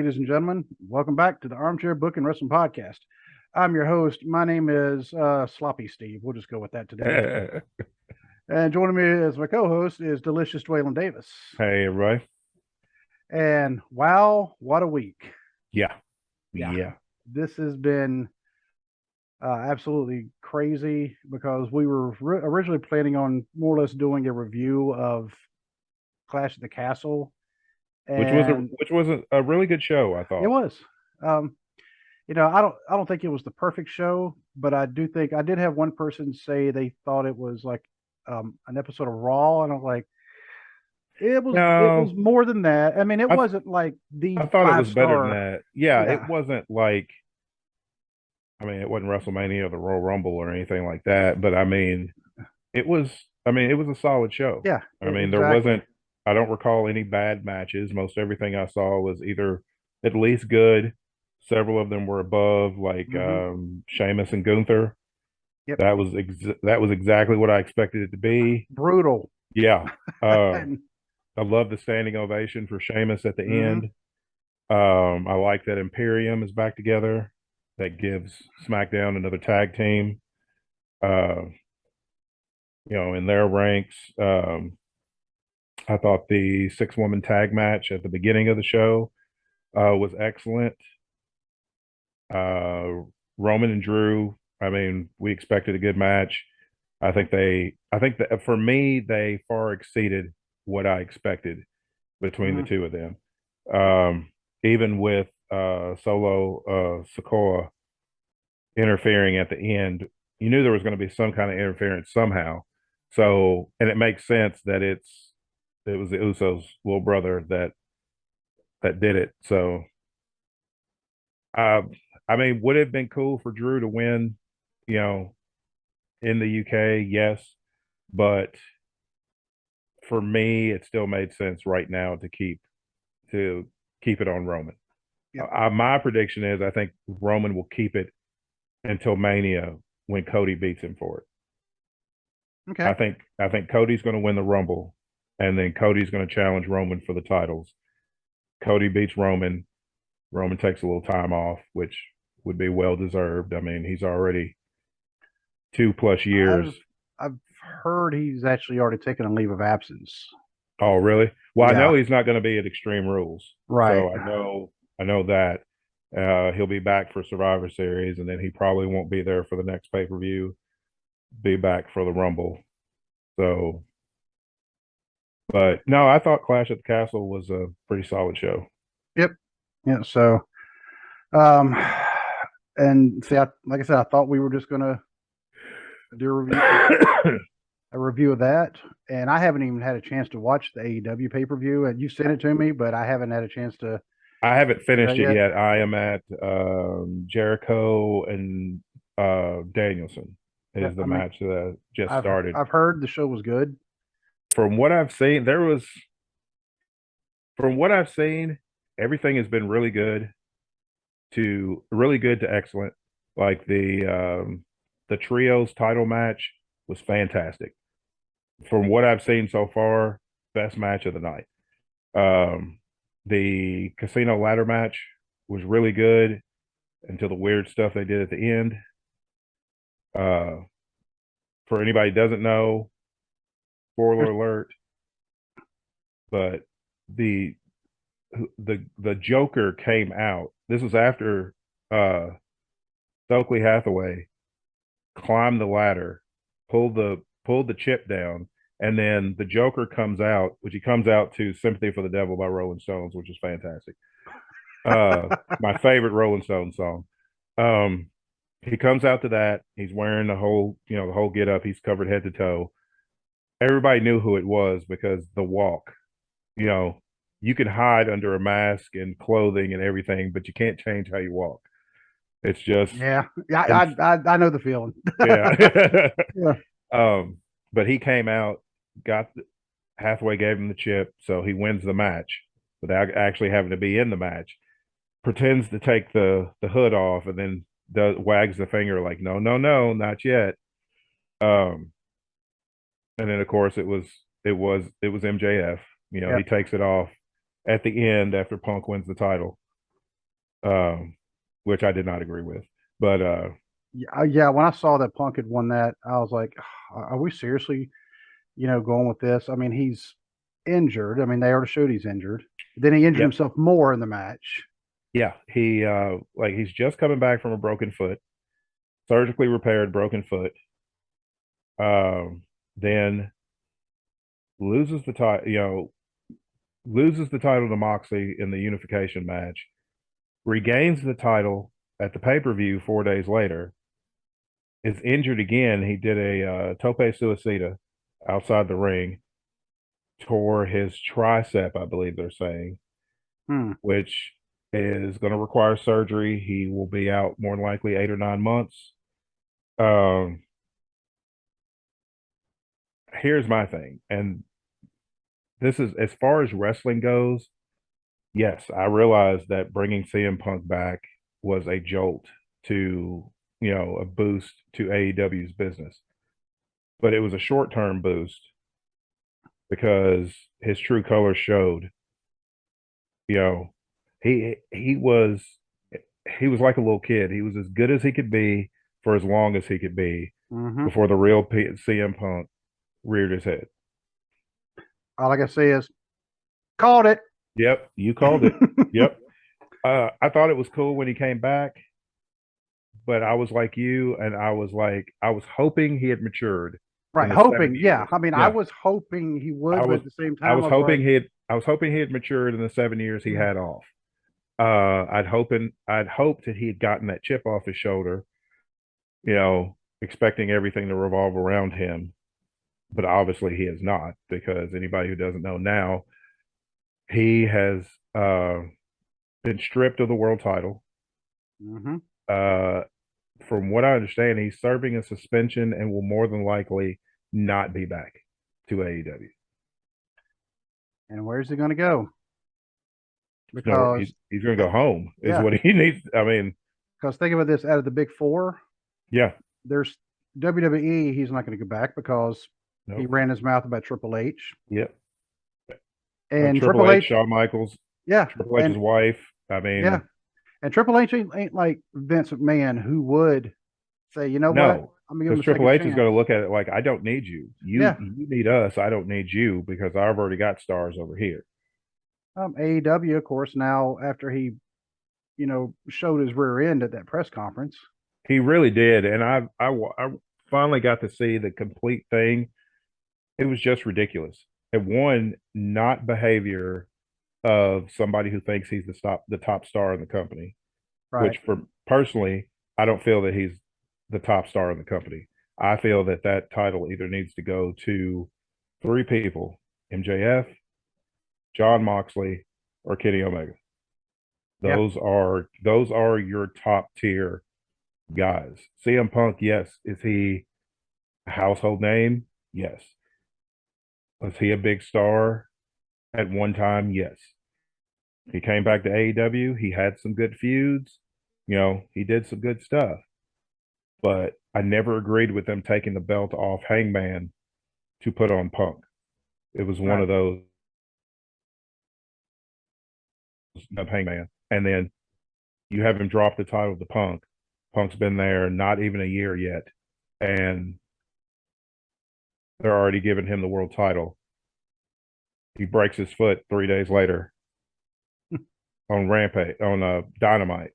ladies and gentlemen. Welcome back to the Armchair Booking Wrestling Podcast. I'm your host. My name is Sloppy Steve. We'll just go with that today. And joining me as my co-host is Delicious Dwaylen Davis. Hey, everybody. And wow, what a week. Yeah. This has been absolutely crazy because we were originally planning on more or less doing a review of Clash at the Castle. Which was a really good show, I thought. It was. I don't think it was the perfect show, but I do think I did have one person say they thought it was like an episode of Raw, and I'm like, it was more than that. I mean, it wasn't like the I thought it was better than star. that. Yeah, it wasn't like, I mean, it wasn't WrestleMania or the Royal Rumble or anything like that, but I mean, it was a solid show. Yeah. I mean, exactly. there wasn't, I don't recall any bad matches. Most everything I saw was either at least good. Several of them were above, like Sheamus and Gunther. Yep. That was exactly what I expected it to be. Brutal. Yeah. I love the standing ovation for Sheamus at the end. I like that Imperium is back together. That gives SmackDown another tag team. In their ranks. I thought the 6-woman tag match at the beginning of the show was excellent. Roman and Drew, I mean, we expected a good match. I think that for me, they far exceeded what I expected between the two of them. Even with Solo Sikoa interfering at the end, you knew there was going to be some kind of interference somehow. So, and it makes sense that it was the Usos' little brother that did it. So, I mean, would it have been cool for Drew to win, in the UK? Yes, but for me, it still made sense right now to keep it on Roman. Yep. My prediction is I think Roman will keep it until Mania when Cody beats him for it. Okay. I think Cody's going to win the Rumble, and then Cody's going to challenge Roman for the titles. Cody beats Roman. Roman takes a little time off, which would be well deserved. I mean, he's already 2+ years. I've heard he's actually already taken a leave of absence. Oh, really? Well, Yeah. I know he's not going to be at Extreme Rules. Right. So I know that he'll be back for Survivor Series, and then he probably won't be there for the next pay-per-view. Be back for the Rumble. So, but no, I thought Clash at the Castle was a pretty solid show. Yep. Yeah. So, and see, like I said, I thought we were just gonna do a review of that, and I haven't even had a chance to watch the AEW pay-per-view. And you sent it to me, but I haven't had a chance to. I haven't finished it yet. I am at Jericho and Danielson is the match that just started. I've heard the show was good. From what I've seen, everything has been really good to excellent. Like the trios title match was fantastic. From what I've seen so far, best match of the night. The casino ladder match was really good until the weird stuff they did at the end. For anybody who doesn't know, spoiler alert, but the Joker came out. This was after Stokely Hathaway climbed the ladder, pulled the chip down, and then the Joker comes out, which he comes out to "Sympathy for the Devil" by Rolling Stones, which is fantastic. My favorite Rolling Stones song. He comes out to that. He's wearing the whole get up. He's covered head to toe. Everybody knew who it was because the walk. You can hide under a mask and clothing and everything, but you can't change how you walk. It's just I know the feeling. Yeah. But he came out, Hathaway gave him the chip, so he wins the match without actually having to be in the match. Pretends to take the hood off and then wags the finger like, no, not yet. And then of course it was MJF. He takes it off at the end after Punk wins the title. which I did not agree with. But Yeah, when I saw that Punk had won that, I was like, are we seriously, going with this? I mean, he's injured. I mean, they already showed he's injured. Then he injured yep, himself more in the match. yeah, he's just coming back from a broken foot, surgically repaired broken foot. Then loses the title, loses the title to Moxley in the unification match, regains the title at the pay-per-view 4 days later, is injured again. He did a tope suicida outside the ring, tore his tricep, I believe they're saying, Hmm. which is going to require surgery. He will be out more than likely 8 or 9 months. Um, Here's my thing, and this is as far as wrestling goes. Yes, I realize that bringing CM Punk back was a jolt to, a boost to AEW's business, but it was a short term boost because his true colors showed. You know, he was like a little kid. He was as good as he could be for as long as he could be Hmm. before the real CM Punk reared his head. All I can say is, called it. Yep, you called it. Yep. I thought it was cool when he came back, but I was like you, and I was hoping he had matured in Right, the seven hoping. Yeah, years. I mean, I Yeah, was hoping he I would, but was at the same I time, was I was hoping like, he had matured in the 7 years he mm, had off. I'd hoped that he had gotten that chip off his shoulder, expecting everything to revolve around him. But obviously he is not, because anybody who doesn't know now, he has been stripped of the world title. mhm. Uh, from what I understand, he's serving a suspension and will more than likely not be back to AEW. And where's he going to go? No, Because, he's going to go home, is yeah, what he needs. I mean, because think about this: out of the big four, yeah, there's WWE. He's not going to go back because he nope, ran his mouth about Triple H, yep. and Triple Triple H, H, Shawn Michaels, yeah, Triple H's and wife. I yeah, mean, and Triple H ain't like Vince McMahon, who would say, you know what, no, I'm gonna give because him a Triple second H is chance. going to look at it like, I don't need you. You Yeah, you need us. I don't need you because I've already got stars over here. AEW, of course, now after he, showed his rear end at that press conference. He really did, and I finally got to see the complete thing. It was just ridiculous. It one, not behavior of somebody who thinks he's the top star in the company, Right. which for personally, I don't feel that he's the top star in the company. I feel that that title either needs to go to three people: MJF, John Moxley, or Kenny Omega. Yeah. Those are your top tier guys. CM Punk, yes. Is he a household name? Yes. Was he a big star at one time? Yes. He came back to AEW. He had some good feuds. He did some good stuff. But I never agreed with them taking the belt off Hangman to put on Punk. It was one Right. of those of Hangman. And then you have him drop the title to Punk. Punk's been there not even a year yet. And they're already giving him the world title. He breaks his foot 3 days later on Rampage, on Dynamite.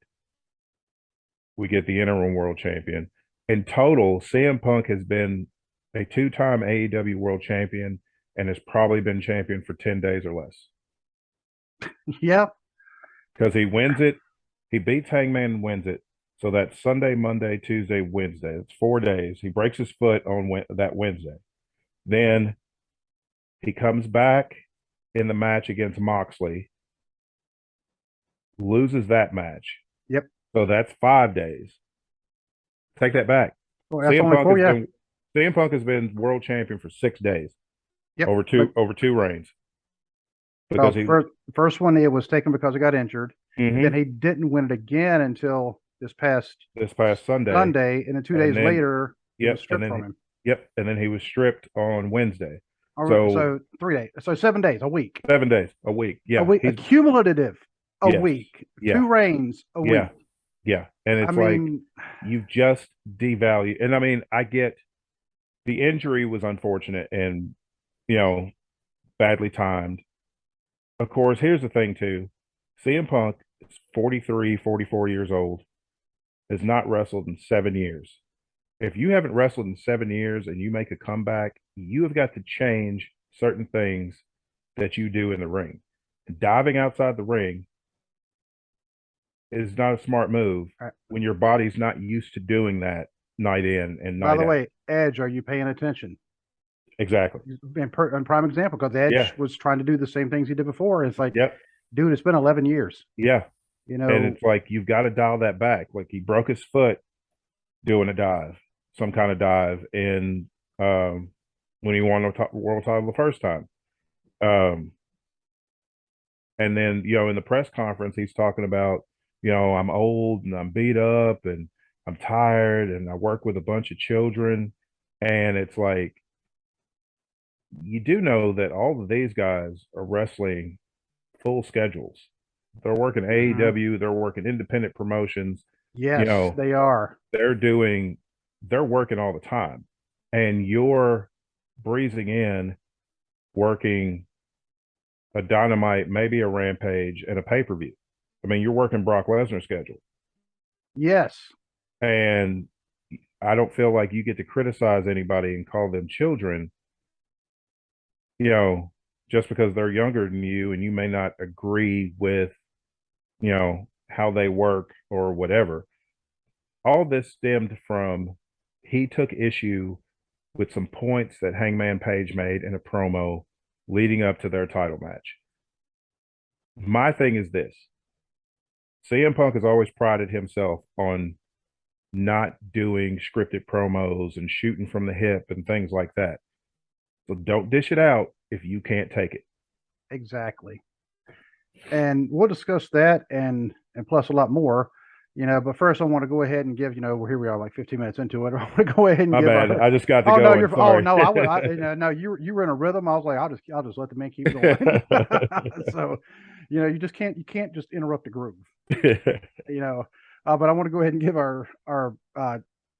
We get the interim world champion. In total, CM Punk has been a two-time AEW world champion and has probably been champion for 10 days or less. Yeah. Because he wins it, he beats Hangman and wins it. So that's Sunday, Monday, Tuesday, Wednesday. It's 4 days. He breaks his foot on that Wednesday. Then he comes back in the match against Moxley, loses that match. Yep. So that's 5 days. Take that back. Well, that's CM only Punk four. has Yeah. been CM Punk has been world champion for 6 days Yep. over But two reigns because because he first one it was taken because he got injured, and then mm-hmm, he didn't win it again until this past this past Sunday, Sunday, and then 2 days and then later it was yep, and stripped then from him. yep, and then he was stripped on Wednesday. Or So so 3 days, so 7 days, a week, 7 days, a week. a Yeah, week, a cumulative. a Yes. week, Yeah. 2 reigns a Yeah. week. Yeah. And I it's like mean, you've just devalued. And I mean, I get the injury was unfortunate and, you know, badly timed. Of course, here's the thing too. CM Punk is 43, 44 years old, has not wrestled in 7 years. If you haven't wrestled in 7 years and you make a comeback, you have got to change certain things that you do in the ring. Diving outside the ring is not a smart move when your body's not used to doing that night in and by night the out. way, Edge, are you paying attention? Exactly. And prime example, because Edge Yeah. was trying to do the same things he did before. It's like, Yep. dude, it's been 11 years. Yeah. You And know, it's like you've got to dial that back. Like he broke his foot doing a dive, some kind of dive in when he won the world title the first time. Um, and then, you know, in the press conference, he's talking about, you know, I'm old and I'm beat up and I'm tired and I work with a bunch of children. And it's like, you do know that all of these guys are wrestling full schedules. They're working AEW, they're working independent promotions, you yes, know, they are. they're working all the time. And you're breezing in, working a Dynamite, maybe a Rampage, and a pay-per-view. I mean, you're working Brock Lesnar's schedule. Yes. And I don't feel like you get to criticize anybody and call them children, you know, just because they're younger than you and you may not agree with, you know, how they work or whatever. All this stemmed from he took issue with some points that Hangman Page made in a promo leading up to their title match. My thing is this: CM Punk has always prided himself on not doing scripted promos and shooting from the hip and things like that. So don't dish it out if you can't take it. Exactly. And we'll discuss that and plus a lot more, you know. But first, I want to go ahead and give, you know, here we are, like 15 minutes into it. I want to go ahead and My give bad. our. I just got to Oh go. no, And you're. Oh sorry. no, I would. You know, no, you were in a rhythm. I was like, I'll just let the man keep going. So, you know, you can't just interrupt the groove. You know, but I want to go ahead and give our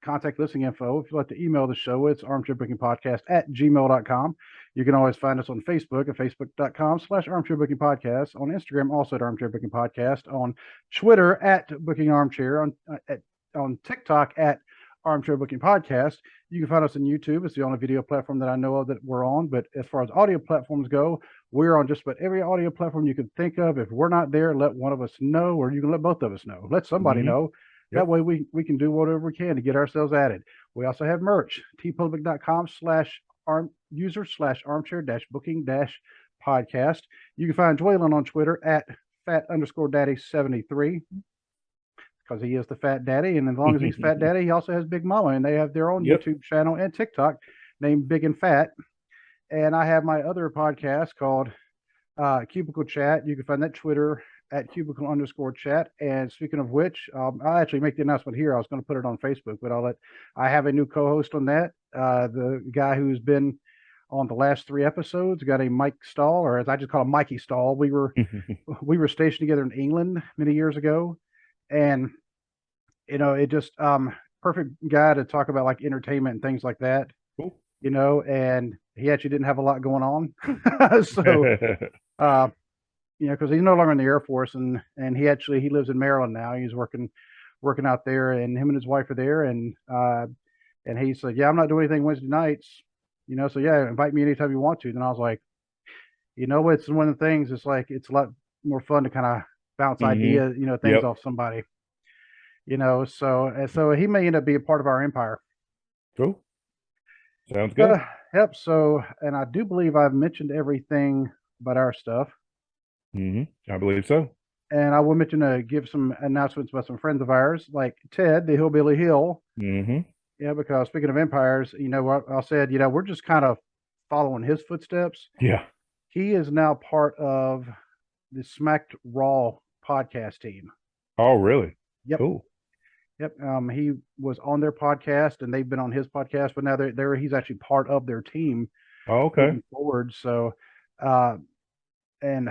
contact listing info. If you'd like to email the show, it's armchairbookingpodcast@gmail.com. You can always find us on Facebook at facebook.com/armchairbookingpodcast, on Instagram also at armchairbookingpodcast, on Twitter at bookingarmchair, on TikTok at Armchair Booking Podcast. You can find us on YouTube. It's the only video platform that I know of that we're on. But as far as audio platforms go, we're on just about every audio platform you can think of. If we're not there, let one of us know, or you can let both of us know. Let somebody know. That Yep. way we can do whatever we can to get ourselves added. We also have merch, tpublic.com/user/armchair-booking-podcast. You can find Dwaylen on Twitter at fat_daddy73, because he is the fat daddy. And as long as he's fat daddy, he also has Big Mama, and they have their own Yep. YouTube channel and TikTok named Big and Fat. And I have my other podcast called Cubicle Chat. You can find that Twitter at cubicle_chat. And speaking of which, I'll actually make the announcement here. I was going to put it on Facebook, but I have a new co-host on that. The guy who's been on the last 3 episodes, got a Mike Stahl, or as I just call him, Mikey Stahl. We were stationed together in England many years ago, and you know, it just perfect guy to talk about like entertainment and things like that. Cool. You know, and he actually didn't have a lot going on, so you know, because he's no longer in the Air Force, and he lives in Maryland now. He's working out there, and him and his wife are there, and he said, yeah, I'm not doing anything Wednesday nights, you know, so yeah, invite me anytime you want to. Then I was like, you know, it's one of the things. It's like it's a lot more fun to kind of bounce ideas, you know, things Yep. off somebody, you know. So he may end up being a part of our empire. Cool. Sounds good. Yep. So, and I do believe I've mentioned everything about our stuff. I believe so. And I will mention give some announcements about some friends of ours, like Ted, the Hillbilly Hill. Yeah, because speaking of empires, you know what I said, you know, we're just kind of following his footsteps. Yeah. He is now part of the Smacked Raw podcast team. Oh, really? Yep. Cool. Yep. He was on their podcast, and they've been on his podcast, but now he's actually part of their team. Oh, okay. Moving forward. So, and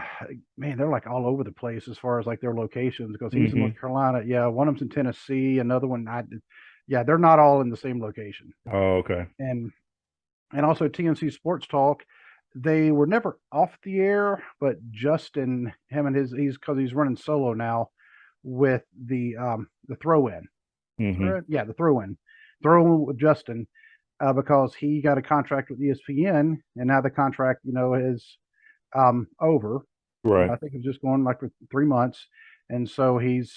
man, they're like all over the place as far as like their locations because he's in Hmm. North Carolina. Yeah, one of them's in Tennessee, another one yeah, they're not all in the same location. Oh, okay. And also TNC Sports Talk, they were never off the air, but Justin, him and he's because he's running solo now with the throw in. Hmm. Yeah, the throw in with Justin because he got a contract with ESPN, and now the contract, is over. Right. I think it's just going like for 3 months, and so he's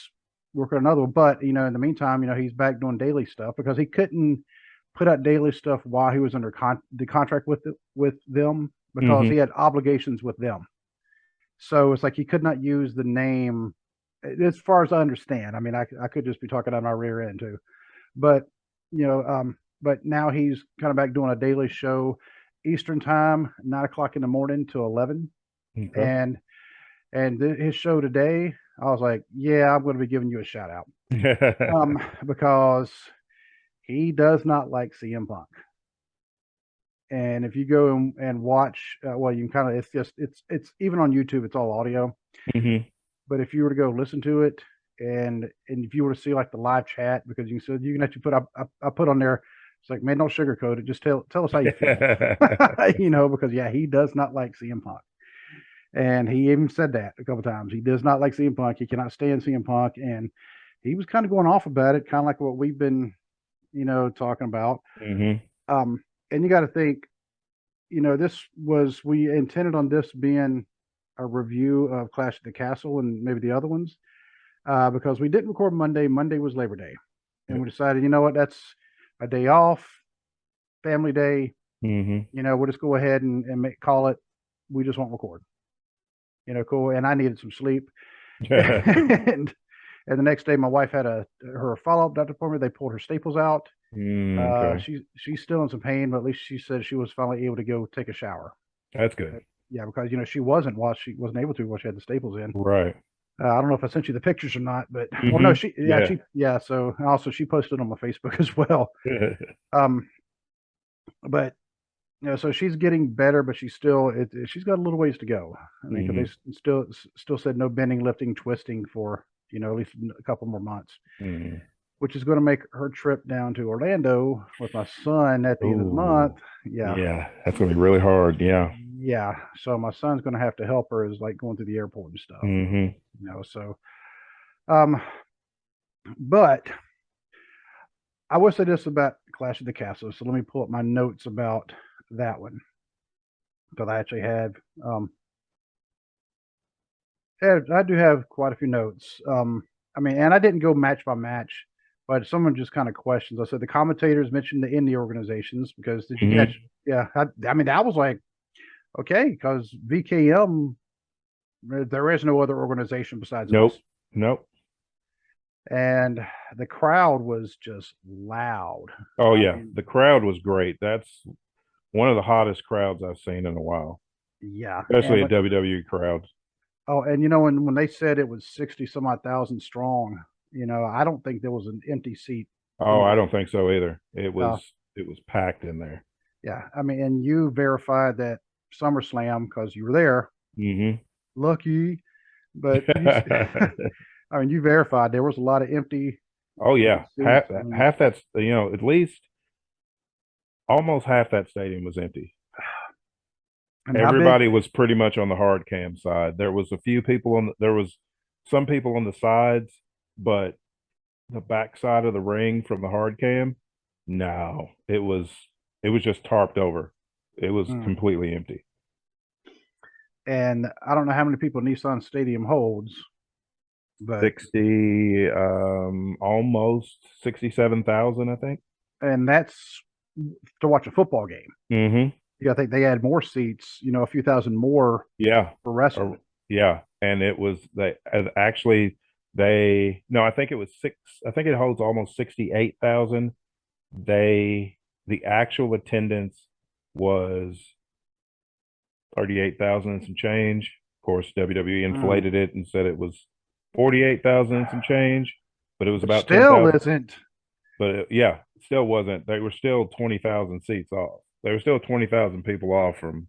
working another one. But in the meantime, he's back doing daily stuff because he couldn't put out daily stuff while he was under the contract with them because Hmm. he had obligations with them. So it's like he could not use the name, as far as I understand. I mean, I could just be talking out my rear end too, but but now he's kind of back doing a daily show, Eastern time, 9 o'clock in the morning to 11, Okay. and his show today, I was like, yeah, I'm going to be giving you a shout out, because he does not like CM Punk. And if you go and watch, well, you can kind of, it's even on YouTube, it's all audio. Hmm. But if you were to go listen to it, and if you were to see like the live chat, because you can actually I put on there, it's like, man, don't sugarcoat it, just tell us how you feel, because yeah, he does not like CM Punk, and he even said that a couple times. He does not like CM Punk. He cannot stand CM Punk, and he was kind of going off about it, kind of like what we've been, talking about. Hmm. Um, and you got to think, we intended on this being a review of Clash at the Castle and maybe the other ones, because we didn't record Monday. Monday was Labor Day, and we decided, you know what, that's a day off, family day. Hmm. We'll just go ahead and call it. We just won't record. Cool. And I needed some sleep, and the next day, my wife had her follow up doctor appointment. They pulled her staples out. Okay. She's still in some pain, but at least she said she was finally able to go take a shower. That's good. Yeah, because she wasn't able to while she had the staples in. Right. I don't know if I sent you the pictures or not, but well, no, Hmm. Yeah. so also she posted on my Facebook as well. Um, but so she's getting better, but she's got a little ways to go. I mean, because Hmm. they still said no bending, lifting, twisting for at least a couple more months, Hmm. which is going to make her trip down to Orlando with my son at the end of the month. Oh, Yeah, yeah. That's gonna be really hard. Yeah. yeah. So my son's going to have to help her as like going through the airport and stuff. Hmm. So um, but I will say this about Clash of the Castle. So let me pull up my notes about that one because I actually I do have quite a few notes. I mean, and I didn't go match by match, but someone just kind of questions. I said the commentators mentioned the indie organizations because did you catch? Hmm. Yeah, I mean, that was like okay because VKM, there is no other organization besides us, Nope. Nope. and the crowd was just loud. Oh I yeah. mean, The crowd was great. That's one of the hottest crowds I've seen in a while, yeah, especially a WWE crowd. oh, and when they said it was 60 some odd thousand strong, I don't think there was an empty seat Oh, I anywhere. don't think so either. Uh, It was packed in there. yeah, I mean, and you verified that SummerSlam because you were there. Hmm. Lucky, but I mean, you verified there was a lot of empty, Oh yeah. seats. I mean, Half that's at least almost half that stadium was empty. how big? Everybody was pretty much on the hard cam side. There was a few people there was some people on the sides, but the back side of the ring from the hard cam, no, it was just tarped over. It was Mm. completely empty. And I don't know how many people Nissan Stadium holds, but 60 almost 67,000, I think. and that's to watch a football game. Hmm. You got to think they had more seats, a few thousand more Yeah. for wrestling. Or, yeah, and it was they actually they no, I think it was six. I think it holds almost 68,000. They the actual attendance was 38,000 and some change. Of course, WWE Mm. inflated it and said it was 48,000 and some change, but it was Which about still 10,000. isn't. But yeah, it still wasn't. They were still 20,000 seats off. They were still 20,000 people off from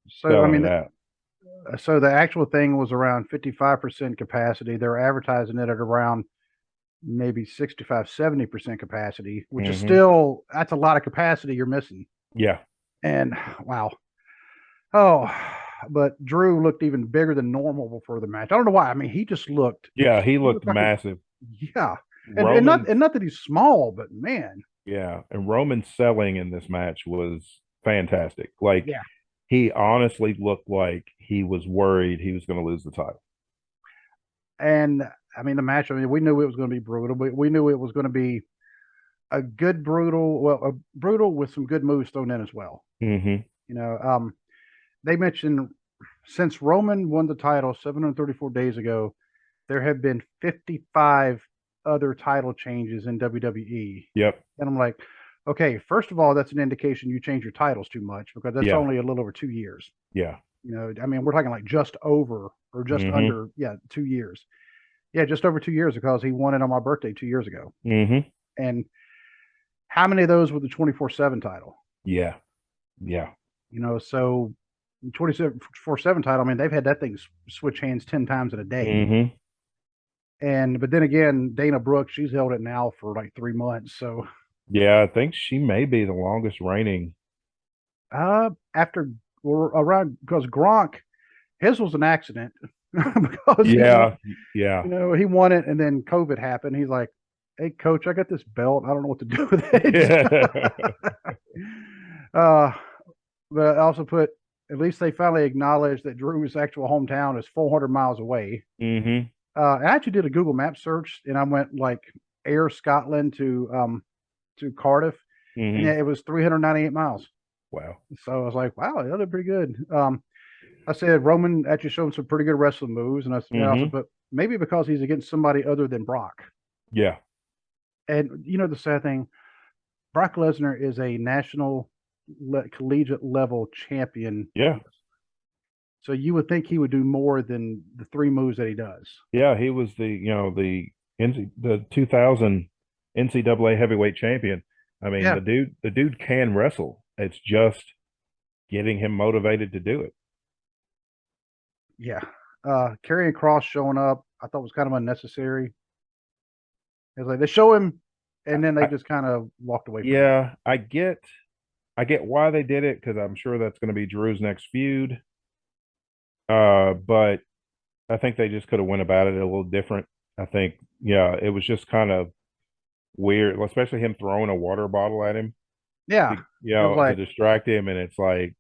So I selling mean, it out. So the actual thing was around 55% capacity. They were advertising it at around maybe 65, 70% capacity, which is Hmm. still, that's a lot of capacity you're missing. Yeah. And wow. Oh, but Drew looked even bigger than normal before the match. I don't know why. I mean, Yeah. He he looked looked like a, massive. yeah. Roman's, And not that he's small, but man, yeah. And Roman's selling in this match was fantastic. Like, yeah. he honestly looked like he was worried he was going to lose the title. And I mean, the match, I mean, we knew it was going to be brutal, but we knew it was going to be a good brutal, well, a brutal with some good moves thrown in as well. Hmm. You know, they mentioned since Roman won the title 734 days ago, there have been 55 other title changes in WWE. Yep. And I'm like, okay, first of all, that's an indication you change your titles too much because that's Yeah. only a little over 2 years. Yeah. You know, I mean, we're talking like just over or just Hmm. under, yeah, 2 years. Yeah, just over 2 years because he won it on my birthday 2 years ago. Hmm. And how many of those were the 24/7 title? Yeah. Yeah. You know, so 24/7 title, I mean, they've had that thing switch hands 10 times in a day. Hmm. And, but then again, Dana Brooks, she's held it now for like 3 months. So, Yeah. I think she may be the longest reigning. after or around, because Gronk, his was an accident because he won, Yeah. Yeah. you know, he won it and then COVID happened. He's like, hey, coach, I got this belt. I don't know what to do with it. Yeah. uh, but I also put, at least they finally acknowledged that Drew's actual hometown is 400 miles away. Hmm. I actually did a Google Map search and I went like Ayr, Scotland to Cardiff, and yeah, Hmm. it was 398 miles. Wow. So I was like, wow, that did pretty good. I said Roman actually showed some pretty good wrestling moves, and I also Hmm. put maybe because he's against somebody other than Brock. Yeah. And you know the sad thing, Brock Lesnar is a national collegiate level champion. Yeah. So you would think he would do more than the three moves that he does. Yeah. He was the 2000 NCAA heavyweight champion. I mean, Yeah, the dude can wrestle. It's just getting him motivated to do it. yeah. Karrion Cross showing up, I thought was kind of unnecessary. It's like they show him, and then they I, just kind of walked away from it. yeah, I get why they did it because I'm sure that's going to be Drew's next feud. But I think they just could have went about it a little different. I think, yeah, it was just kind of weird, especially him throwing a water bottle at him, Yeah, it was to like, distract him. And it's like,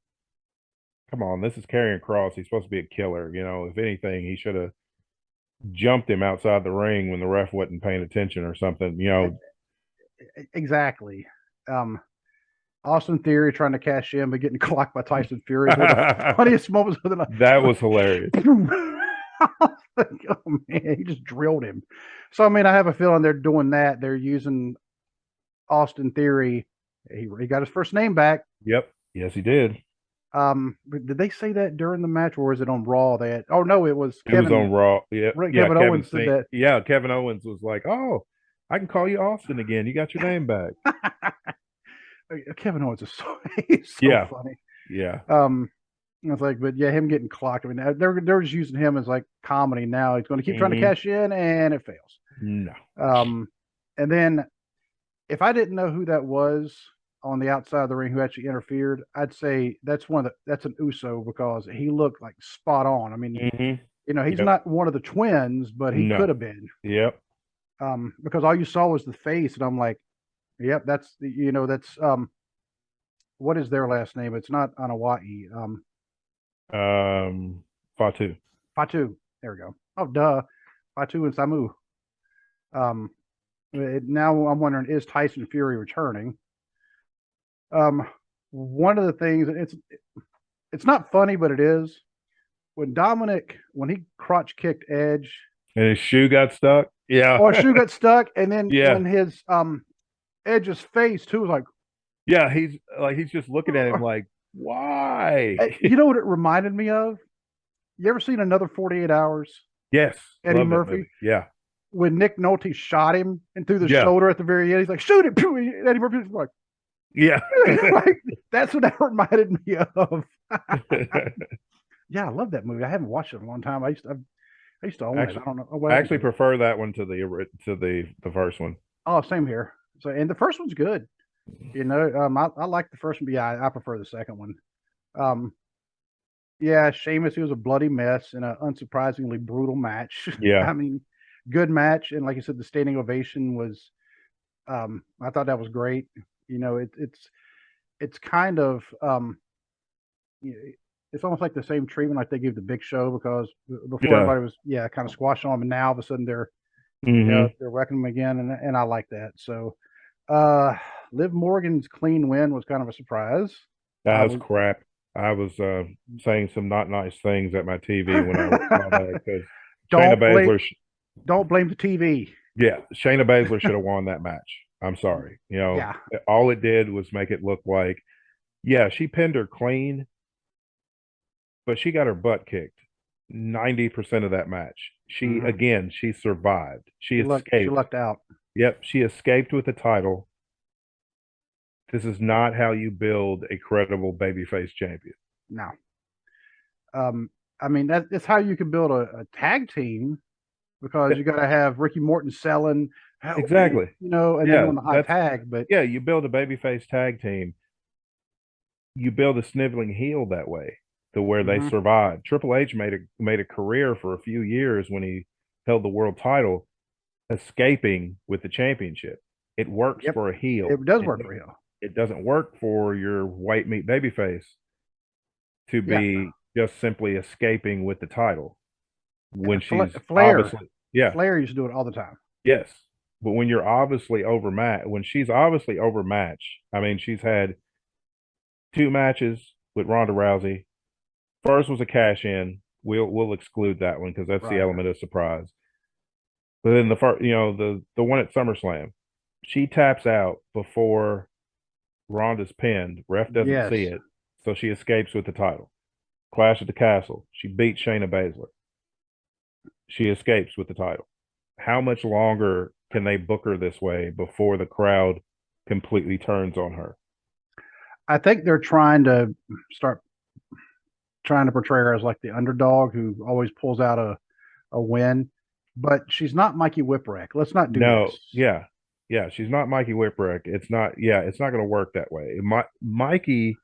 come on, this is Karrion Cross. He's supposed to be a killer. If anything, he should have jumped him outside the ring when the ref wasn't paying attention or something. exactly. Um, Austin Theory trying to cash in, but getting clocked by Tyson Fury. One of the funniest moments of the night. That was hilarious. Oh man, he just drilled him. So I mean, I have a feeling they're doing that. They're using Austin Theory. He got his first name back. Yep. Yes, he did. But did they say that during the match, or was it on Raw? That oh no, it was It was Kevin. on Raw. Yeah. Yeah. Kevin Owens said that. Yeah. Kevin Owens was like, oh, I can call you Austin again. You got your name back. Kevin Owens is so he's so Yeah. funny. Yeah. It's like, but yeah, him getting clocked. I mean, they're just using him as like comedy now. He's going to keep trying to Hmm. cash in, and it fails. No. Um, and then if I didn't know who that was on the outside of the ring who actually interfered, I'd say that's an Uso because he looked like spot on. I mean, Hmm. you know, he's Yep. not one of the twins, but he could No. have been. Yep. Because all you saw was the face, and I'm like, yep, that's what is their last name? It's not Anawai. Fatu. Fatu. There we go. Oh, duh. Fatu and Samu. Um, now I'm wondering, is Tyson Fury returning? Um, one of the things it's not funny, but it is when Dominic when he crotch kicked Edge, And his shoe got stuck. Yeah. or shoe got stuck, and then Yeah. when his Edge's face too was like, Yeah. He's just looking at him like, why? you know what it reminded me of? You ever seen Another 48 Hours? Yes. Eddie Love that Murphy, movie. Yeah. when Nick Nolte shot him and through the Yeah. shoulder at the very end, he's like, shoot it. And Eddie Murphy's like, Yeah. like, that's what that reminded me of. Yeah, I love that movie. I haven't watched it in a long time. I used to own it. I Actually, don't know what I happened actually to it. prefer that one to the first one. Oh, same here. So, and the first one's good. I like the first one, but yeah, I prefer the second one. Um, yeah, Sheamus, he was a bloody mess in an unsurprisingly brutal match. Yeah, I mean, good match, and like you said, the standing ovation was. I thought that was great. It's kind of you know, it's almost like the same treatment like they give the Big Show because before yeah. everybody was kind of squashing on him, and now all of a sudden they're Hmm. they're wrecking him again, and I like that. So, uh, Liv Morgan's clean win was kind of a surprise. I That was was crap. I was saying some not nice things at my TV when I saw that because Shayna don't blame Baszler, don't blame the TV. yeah, Shayna Baszler should have won that match. I'm sorry. Yeah. All it did was make it look like, yeah, she pinned her clean, but she got her butt kicked 90% of that match. Hmm. She survived. She She escaped. lucked out. Yep, she escaped with the title. This is not how you build a credible babyface champion. No. I mean that's how you can build a tag team because you got to have Ricky Morton selling help me, Exactly. and then Yeah, doing the hot that's tag. But yeah, you build a babyface tag team. You build a sniveling heel that way to where they mhm, survive. Triple H made a career for a few years when he held the world title, escaping with the championship. It works yep, for a heel. it does work for him. It doesn't work for your white meat babyface to Yeah, be just simply escaping with the title when she's Flair, obviously, yeah, Flair used to do it all the time. yes. But when you're obviously overmatched, when she's obviously overmatched, I mean, she's had two matches with Ronda Rousey. First was a cash in. We'll exclude that one because that's the Right. element of surprise. But then the first, the one at SummerSlam, she taps out before Ronda's pinned. Ref doesn't Yes. see it, so she escapes with the title. Clash at the Castle, she beats Shayna Baszler. She escapes with the title. How much longer can they book her this way before the crowd completely turns on her? I think they're start trying to portray her as like the underdog who always pulls out a win. But she's not Mikey Whipwreck. Let's not do No, this. yeah, yeah. She's not Mikey Whipwreck. It's not. Yeah, it's not going to work that way. Mikey,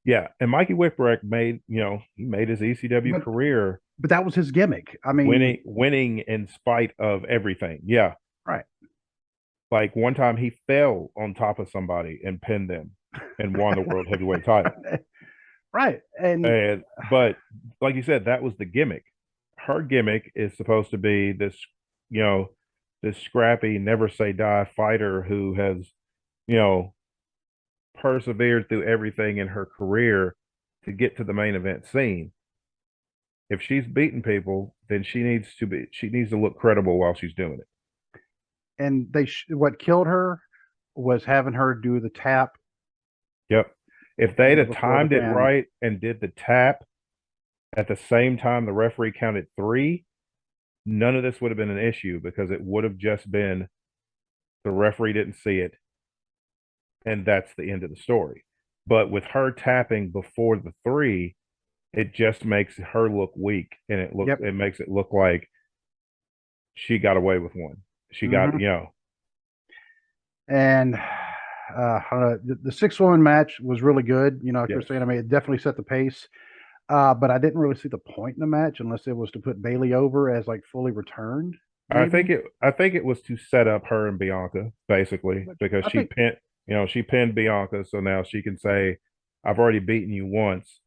yeah, and Mikey Whipwreck made he made his ECW But career but that was his gimmick. I mean, winning in spite of everything. Yeah, right. like one time he fell on top of somebody and pinned them and won the world heavyweight title. Right. And And but like you said, that was the gimmick. Her gimmick is supposed to be you know, this scrappy, never say die fighter who has, you know, persevered through everything in her career to get to the main event scene. If she's beating people, then she needs to look credible while she's doing it. what killed her was having her do the tap, Yep. If they'd have before the timed it pin. right and did the tap at the same time the referee counted three, none of this would have been an issue because it would have just been the referee didn't see it, and that's the end of the story. But with her tapping before the three, it just makes her look weak, and Yep. it makes it look like she got away with one. She got Hmm. And the six woman match was really good. Like you're yes. saying, I mean, it definitely set the pace. But I didn't really see the point in the match unless it was to put Bailey over as like fully returned, maybe. I think it was to set up her and Bianca basically Which because I think, she pinned Bianca, so now she can say, "I've already beaten you once."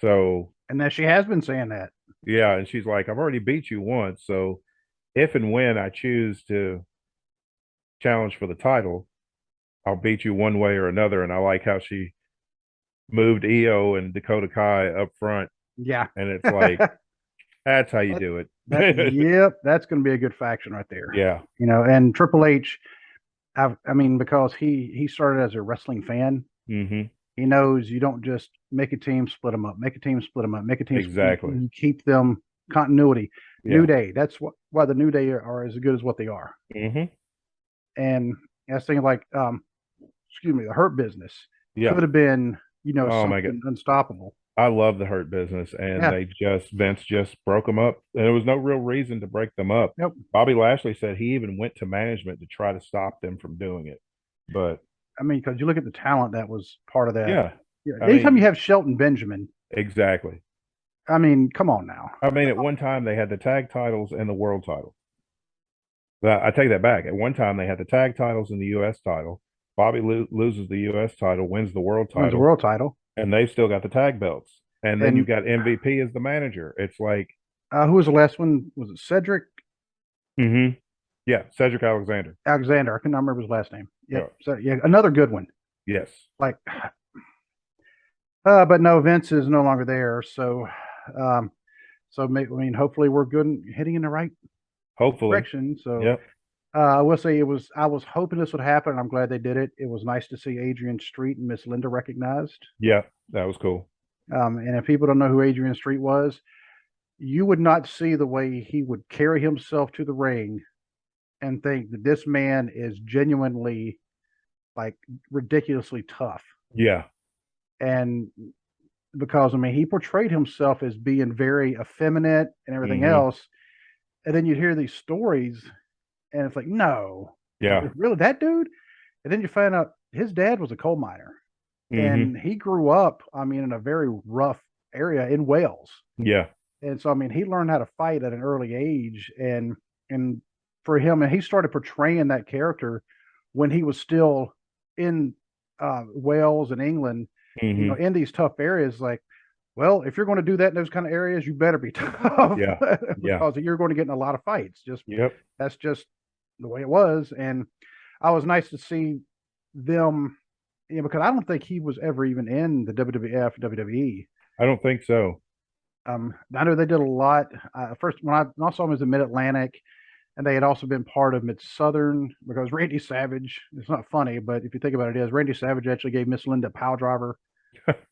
So and that she has been saying that. yeah, and she's like, "I've already beat you once, so if and when I choose to challenge for the title, I'll beat you one way or another." And I like how she moved Io and Dakota Kai up front, Yeah. and it's like that's how you do it. Yep, that's going to be a good faction right there. Yeah. And Triple H, I mean, because he started as a wrestling fan, Hmm. he knows you don't just make a team, split them up, make a team, split them up, make a team. Exactly. You keep them continuity. New Yeah. Day. That's why the New Day are as good as what they are. Hmm. And I was thinking like, excuse me, the Hurt Business Yeah. could have been. Oh my God. something unstoppable. I love the Hurt Business, and Yeah. Vince just broke them up, and there was no real reason to break them up. Yep. Bobby Lashley said he even went to management to try to stop them from doing it. But I mean, because you look at the talent that was part of that. yeah, Yeah. I Anytime you mean, have Shelton Benjamin, exactly. I mean, come on now. I mean, at one time they had the tag titles and the world title. I take that back. At one time they had the tag titles and the U.S. title. Bobby loses the U.S. title, wins the world Wins the title, world title. and they've still got the tag belts. And then you've And got MVP as the manager. It's like, who was the last one? Was it Cedric mm-hmm. Yeah, Cedric Alexander. Alexander? I cannot remember his last name. Yeah. Yep. So yeah, another good one. Yes. Like, but no, Vince is no longer there. Um, I mean, hopefully we're good and heading in the right Hopefully. direction. So Yep. I will say I was hoping this would happen. And I'm glad they did it. It was nice to see Adrian Street and Miss Linda recognized. Yeah, that was cool. And if people don't know who Adrian Street was, you would not see the way he would carry himself to the ring and think that this man is genuinely like ridiculously tough. Yeah. And because I mean, he portrayed himself as being very effeminate and everything Mm-hmm. else. And then you'd hear these stories, and it's like, no, Yeah. really, that dude? And then you find out his dad was a coal miner, Mm-hmm. and he grew up, I mean, in a very rough area in Wales. Yeah. And so, I mean, he learned how to fight at an early age, and for him, and he started portraying that character when he was still in Wales and England, Mm-hmm. in these tough areas. Like, well, if you're going to do that in those kind of areas, you better be tough Yeah. Yeah. because you're going to get in a lot of fights. Just Yep. that's just the way it was, and I was nice to see them, because I don't think he was ever even in the WWF, WWE. I don't think so. I know they did a lot. First, when I saw him as a Mid Atlantic, and they had also been part of Mid Southern because Randy Savage. It's not funny, but if you think about it, is Randy Savage actually gave Miss Linda a power driver.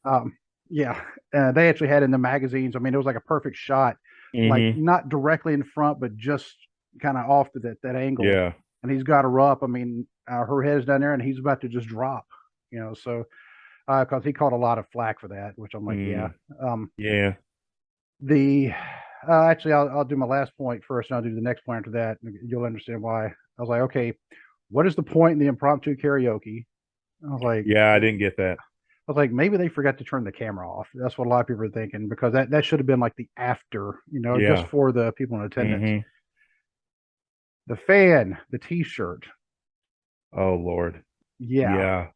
Um, yeah, they actually had in the magazines. I mean, it was like a perfect shot, like Mm-hmm. not directly in front, but just kind of off to that angle. Yeah. And he's got her up. I mean, her head is down there, and he's about to just drop. So because he caught a lot of flack for that, which I'm like, yeah. Mm. Um, Yeah. the Actually, I'll do my last point first, and I'll do the next point after that. You'll understand why. I was like, okay, what is the point in the impromptu karaoke? I was like, Yeah, I didn't get that. maybe they forgot to turn the camera off. That's what a lot of people are thinking, because that should have been like the after, just Yeah. for the people in attendance. Mm-hmm. The fan, the T-shirt, Oh Lord. yeah, Yeah.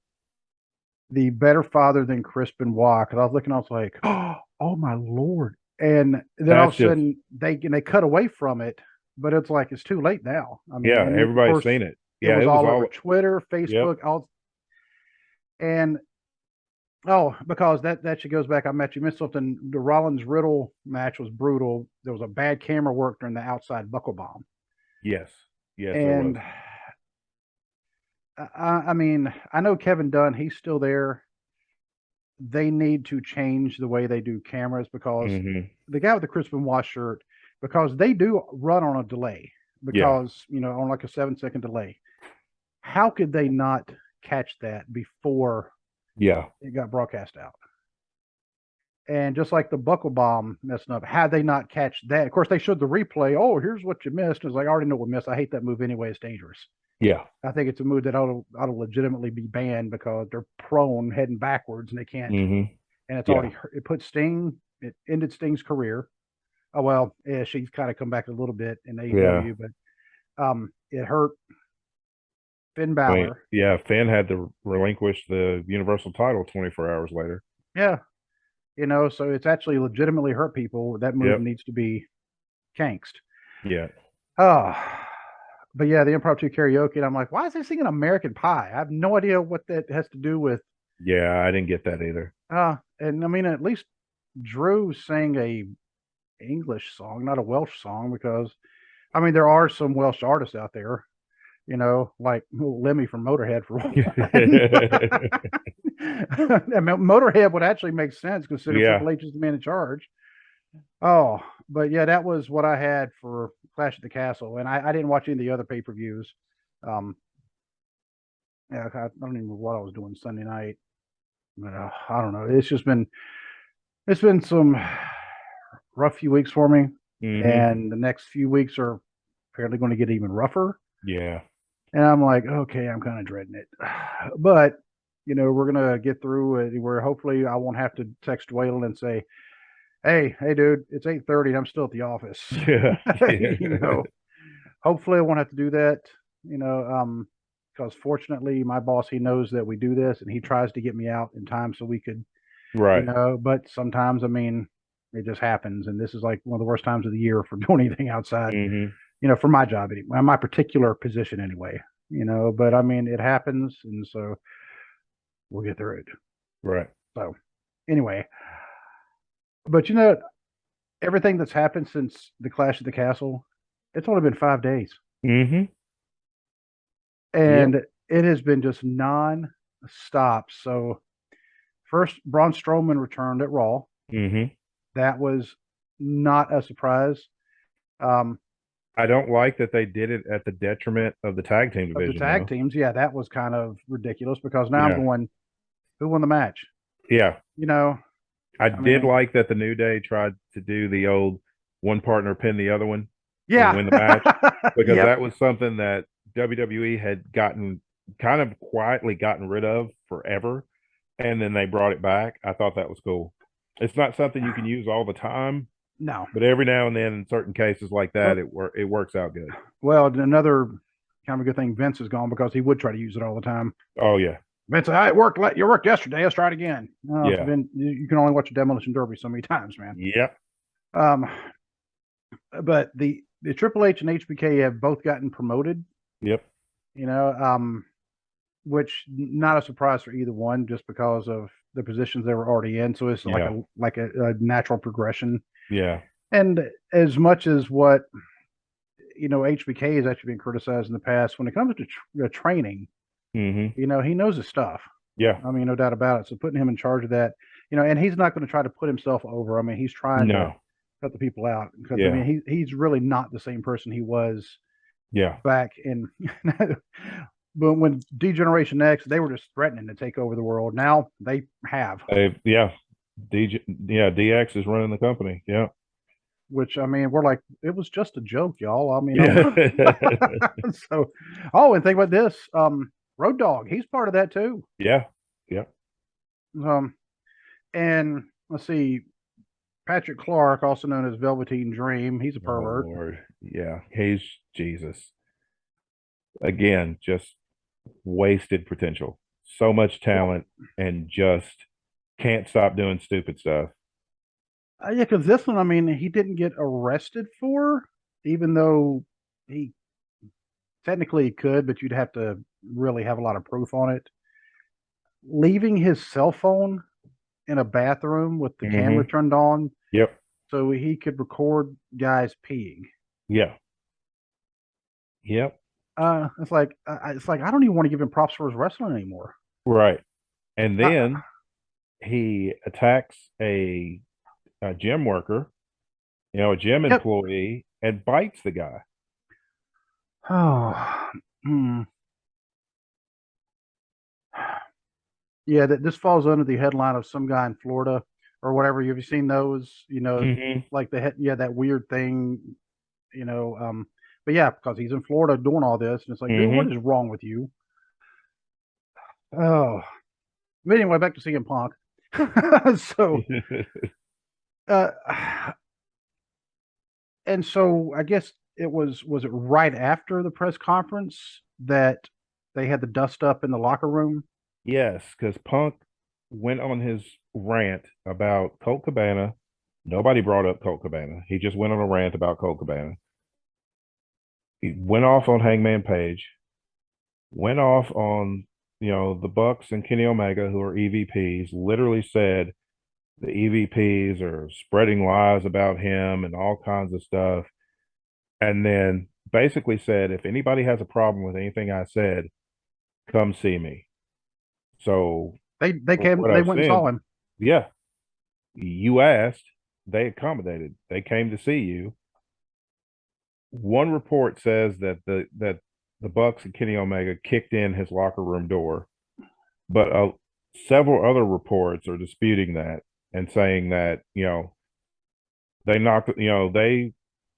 the better father than Chris Benoit. Because I was looking, I was like, oh my Lord! And then all of That's a just, sudden they cut away from it, but it's like it's too late now. I mean, yeah, and then, of everybody's course seen it. it Yeah, was it was all over all, Twitter, yep. Facebook, all, and oh, because that actually goes back. I met you missed something. The Rollins Riddle match was brutal. There was a bad camera work during the outside buckle bomb, Yes. Yes, there was. and I mean, I know Kevin Dunn. He's still there. They need to change the way they do cameras, because Mm-hmm. the guy with the Chris Benoit shirt, because they do run on a delay, Yeah. because on like a 7-second delay. How could they not catch that before Yeah. it got broadcast out? And just like the buckle bomb messing up, had they not catch that, of course they showed the replay. Oh, here's what you missed. It's like, I already know what missed. I hate that move anyway. It's dangerous. Yeah. I think it's a move that ought to legitimately be banned, because they're prone heading backwards and they can't. Mm-hmm. And it's Yeah. already it put Sting. It ended Sting's career. Oh well, yeah, she's kind of come back a little bit in AEW, Yeah. but it hurt Finn I mean, Balor. yeah, Finn had to relinquish the Universal title 24 hours later. Yeah, so it's actually legitimately hurt people. That move Yep. needs to be canked. Yeah. Oh, but yeah, the impromptu karaoke. And I'm like, why is they singing American Pie? I have no idea what that has to do with. Yeah, I didn't get that either. And I mean, at least Drew sang a English song, not a Welsh song, because I mean, there are some Welsh artists out there, like Lemmy from Motorhead for one. Motorhead would actually make sense considering Yeah. Triple H is the man in charge. Oh, but yeah, that was what I had for Clash at the Castle, and I didn't watch any of the other pay-per-views. Yeah, I don't even know what I was doing Sunday night. I don't know. It's been some rough few weeks for me, Hmm. and the next few weeks are apparently going to get even rougher. Yeah. And I'm like, okay, I'm kind of dreading it, but we're gonna get through it. Where hopefully I won't have to text Waylon and say, hey, dude, it's 8:30 and I'm still at the office. Yeah. you Yeah. know, hopefully I won't have to do that. Because fortunately my boss, he knows that we do this and he tries to get me out in time so we could, Right. but sometimes, I mean, it just happens. And this is like one of the worst times of the year for doing anything outside, Hmm. for my job anyway, my particular position anyway, but I mean, it happens. And so we'll get through it. Right. So anyway, but everything that's happened since the Clash of the Castle, it's only been 5 days. Hmm. Yep. And it has been just non-stop. So first, Braun Strowman returned at Raw. Hmm. That was not a surprise. Um, I don't like that they did it at the detriment of the tag team of the division, tag though. teams, yeah, that was kind of ridiculous because now I'm Yeah. going, who won the match? Yeah. You know, I I did mean, like that the New Day tried to do the old one partner pin the other one and yeah, win the match, because yep. that was something that WWE had gotten kind of quietly gotten rid of forever, and then they brought it back. I thought that was cool. It's not something you can use all the time, No. but every now and then in certain cases like that, Well, it works out good. well, another kind of a good thing Vince is gone because he would try to use it all the time. Oh yeah, Vince, it worked. You worked yesterday. Let's try it again. No, yeah, Vince, you can only watch a demolition derby so many times, man. yep, Um, but the Triple H and HBK have both gotten promoted. yep, You know, which not a surprise for either one, just because of the positions they were already in. So it's like yeah, a natural progression. yeah. And as much as what HBK has actually been criticized in the past, when it comes to training, Hmm. he knows his stuff. Yeah. I mean, no doubt about it. So putting him in charge of that, and he's not going to try to put himself over. I mean, he's trying to No. cut the people out because I Yeah. mean, he's really not the same person he was Yeah. back in. But when D-Generation X, they were just threatening to take over the world. Now they have, Yeah. DX is running the company. Yeah. which I mean, we're like, it was just a joke, y'all. I mean, Yeah. so, oh, and think about this, Road Dogg, he's part of that too. Yeah. Yeah. Um, and let's see, Patrick Clark, also known as Velveteen Dream, he's a Oh pervert, Lord. Yeah. He's Jesus. Again, just wasted potential. So much well, talent and just can't stop doing stupid stuff. yeah, because this one, I mean, he didn't get arrested for, even though he technically could, but you'd have to really have a lot of proof on it. Leaving his cell phone in a bathroom with the camera Hmm. turned on Yep. so he could record guys peeing. Yeah. Yep. It's like I don't even want to give him props for his wrestling anymore. Right. And I, then he attacks a gym worker, a gym yep. employee, and bites the guy. Oh, hmm. Yeah. That this falls under the headline of some guy in Florida or whatever. Have you seen those? Hmm. Like yeah, that weird thing. You know, um, but yeah, because he's in Florida doing all this, and it's like, dude, what Hmm. is wrong with you? Oh, but anyway, back to CM Punk. so, uh, and so I guess was it right after the press conference that they had the dust up in the locker room? Yes, because Punk went on his rant about Colt Cabana. Nobody brought up Colt Cabana. He just went on a rant about Colt Cabana. He went off on Hangman Page, went off on, the Bucks and Kenny Omega, who are EVPs, literally said the EVPs are spreading lies about him and all kinds of stuff. And then basically said, if anybody has a problem with anything I said, come see me. So what They I've went and saw said, him. yeah, you asked, they accommodated. They came to see you. One report says that the Bucks and Kenny Omega kicked in his locker room door, but several other reports are disputing that and saying that, they knocked, they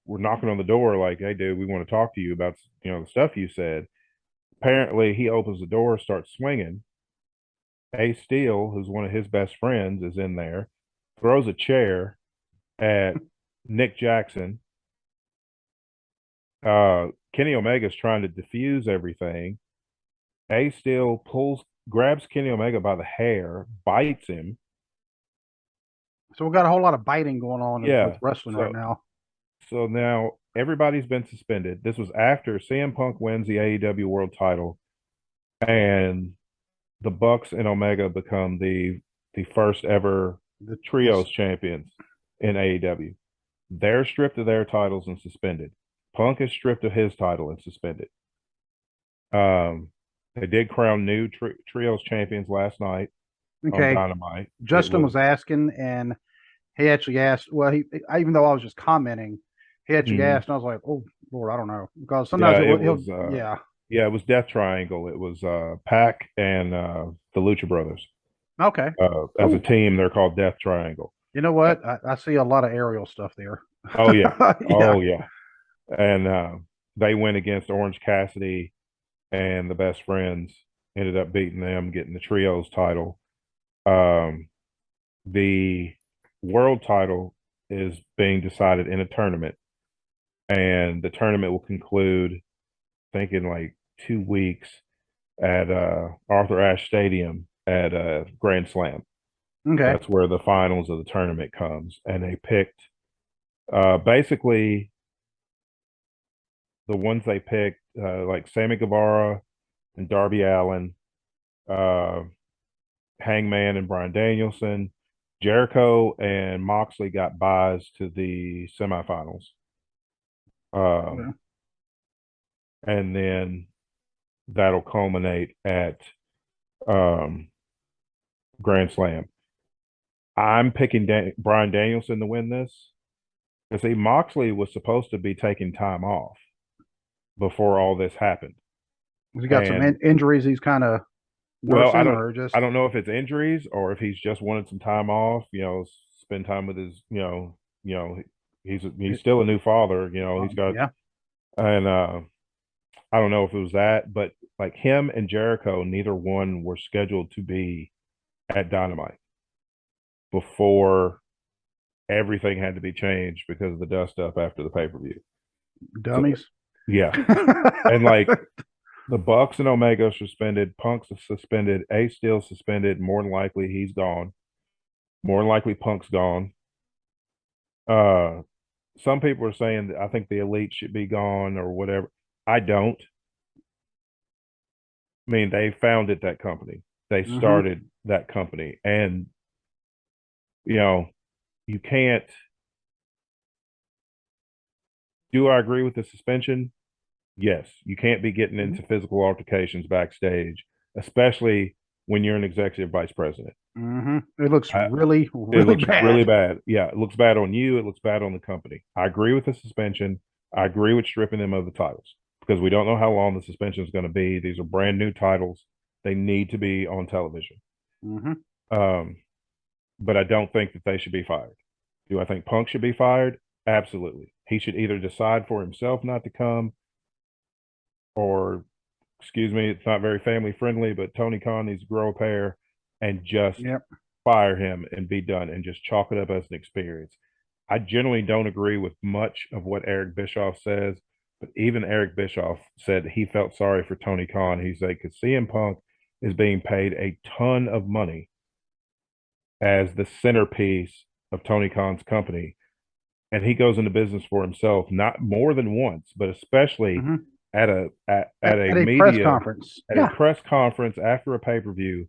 were knocking on the door like, hey, dude, we want to talk to you about, the stuff you said. Apparently, he opens the door, starts swinging. Ace Steel, who's one of his best friends, is in there, throws a chair at Nick Jackson. Kenny Omega's trying to diffuse everything. Ace Steel grabs Kenny Omega by the hair, bites him. So we got a whole lot of biting going on with Yeah. wrestling right So now. so now everybody's been suspended. This was after CM Punk wins the AEW World Title, and the Bucks and Omega become the first ever The, trios champions in AEW. They're stripped of their titles and suspended. Punk is stripped of his title and suspended. Um, they did crown new trios champions last night on okay, Dynamite. It Justin was was asking, and he actually asked. Well, even though I was just commenting, he actually mhm. asked, and I was like, "Oh Lord, I don't know," because sometimes Yeah, it will. it He'll, was yeah. yeah, it was Death Triangle. It was Pac and the Lucha Brothers. Okay, As a cool. team, they're called Death Triangle. You know what? I see a lot of aerial stuff there. Oh yeah, Yeah. oh yeah, and they went against Orange Cassidy and the Best Friends. Ended up beating them, getting the trios title. Um, the world title is being decided in a tournament, and the tournament will conclude, I think, in like 2 weeks at Arthur Ashe Stadium at Grand Slam. Okay. That's where the finals of the tournament comes, and they picked basically the ones they picked, like Sammy Guevara and Darby Allin, uh, Hangman and Bryan Danielson. Jericho and Moxley got buys to the semifinals. Um, Yeah. and then that'll culminate at um, Grand Slam. I'm picking Bryan Danielson to win this because see, Moxley was supposed to be taking time off before all this happened. He got some And injuries. He's kind of well, nursing, or I just don't know if it's injuries or if he's just wanted some time off, spend time with his, he's still a new father, he's got yeah. and I don't know if it was that, but like him and Jericho, neither one were scheduled to be at Dynamite before everything had to be changed because of the dust up after the pay-per-view. So Dummies. yeah. And like the Bucks and Omega suspended, Punk's suspended, Ace still suspended. More than likely he's gone. More than likely Punk's gone. Uh some people are saying that I think the elite should be gone or whatever. I don't. I mean, they founded that company. They Hmm. started that company. And, you know, you can't do I agree with the suspension? Yes. You can't be getting into physical altercations backstage, especially when you're an executive vice president. Hmm. It looks I, really, It really looks really bad. bad. Yeah, it looks bad on you. It looks bad on the company. I agree with the suspension. I agree with stripping them of the titles because we don't know how long the suspension is going to be. These are brand new titles. They need to be on television. Hmm. Um, but I don't think that they should be fired. Do I think Punk should be fired? Absolutely. He should either decide for himself not to come or, excuse me, it's not very family friendly, but Tony Khan needs to grow a pair and just Yep. fire him and be done and just chalk it up as an experience. I generally don't agree with much of what Eric Bischoff says, but even Eric Bischoff said he felt sorry for Tony Khan. He said, because CM Punk is being paid a ton of money as the centerpiece of Tony Khan's company. And he goes into business for himself, not more than once, but especially Hmm. at a At a press media, conference. at a Yeah. press conference after a pay-per-view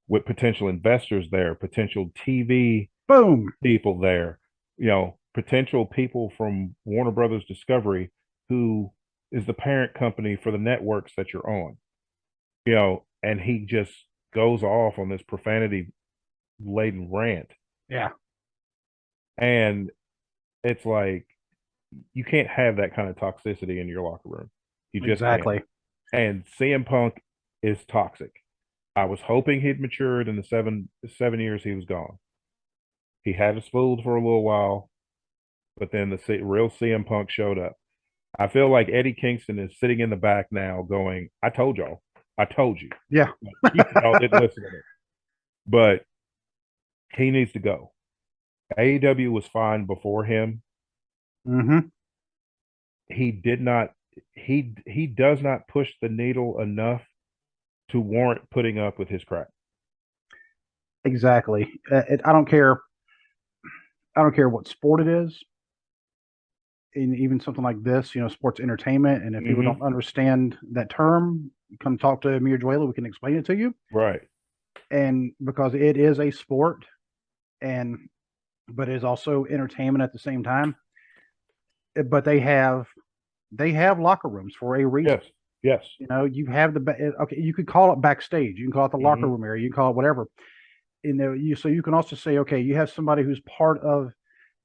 with potential investors there, potential TV Boom. people there, potential people from Warner Brothers Discovery, who is the parent company for the networks that you're on, and he just goes off on this profanity laden rant. Yeah. And it's like, you can't have that kind of toxicity in your locker room. You just can't. Exactly. And CM Punk is toxic. I was hoping he'd matured in the seven years he was gone. He had us fooled for a little while, but then the real CM Punk showed up. I feel like Eddie Kingston is sitting in the back now going, I told y'all. I told you. Yeah. Y'all didn't listen to me. But he needs to go. AEW was fine before him. Mm-hmm. He did not he does not push the needle enough to warrant putting up with his crap. Exactly. I don't care. I don't care what sport it is. In even something like this, sports entertainment. And if people Mm-hmm. don't understand that term, come talk to me or Joella. We can explain it to you. Right. And because it is a sport, and but it is also entertainment at the same time. But they have locker rooms for a reason. Yes. Yes. You have okay. You could call it backstage. You can call it the locker Mm-hmm. room area. You can call it whatever. So you can also say, okay, you have somebody who's part of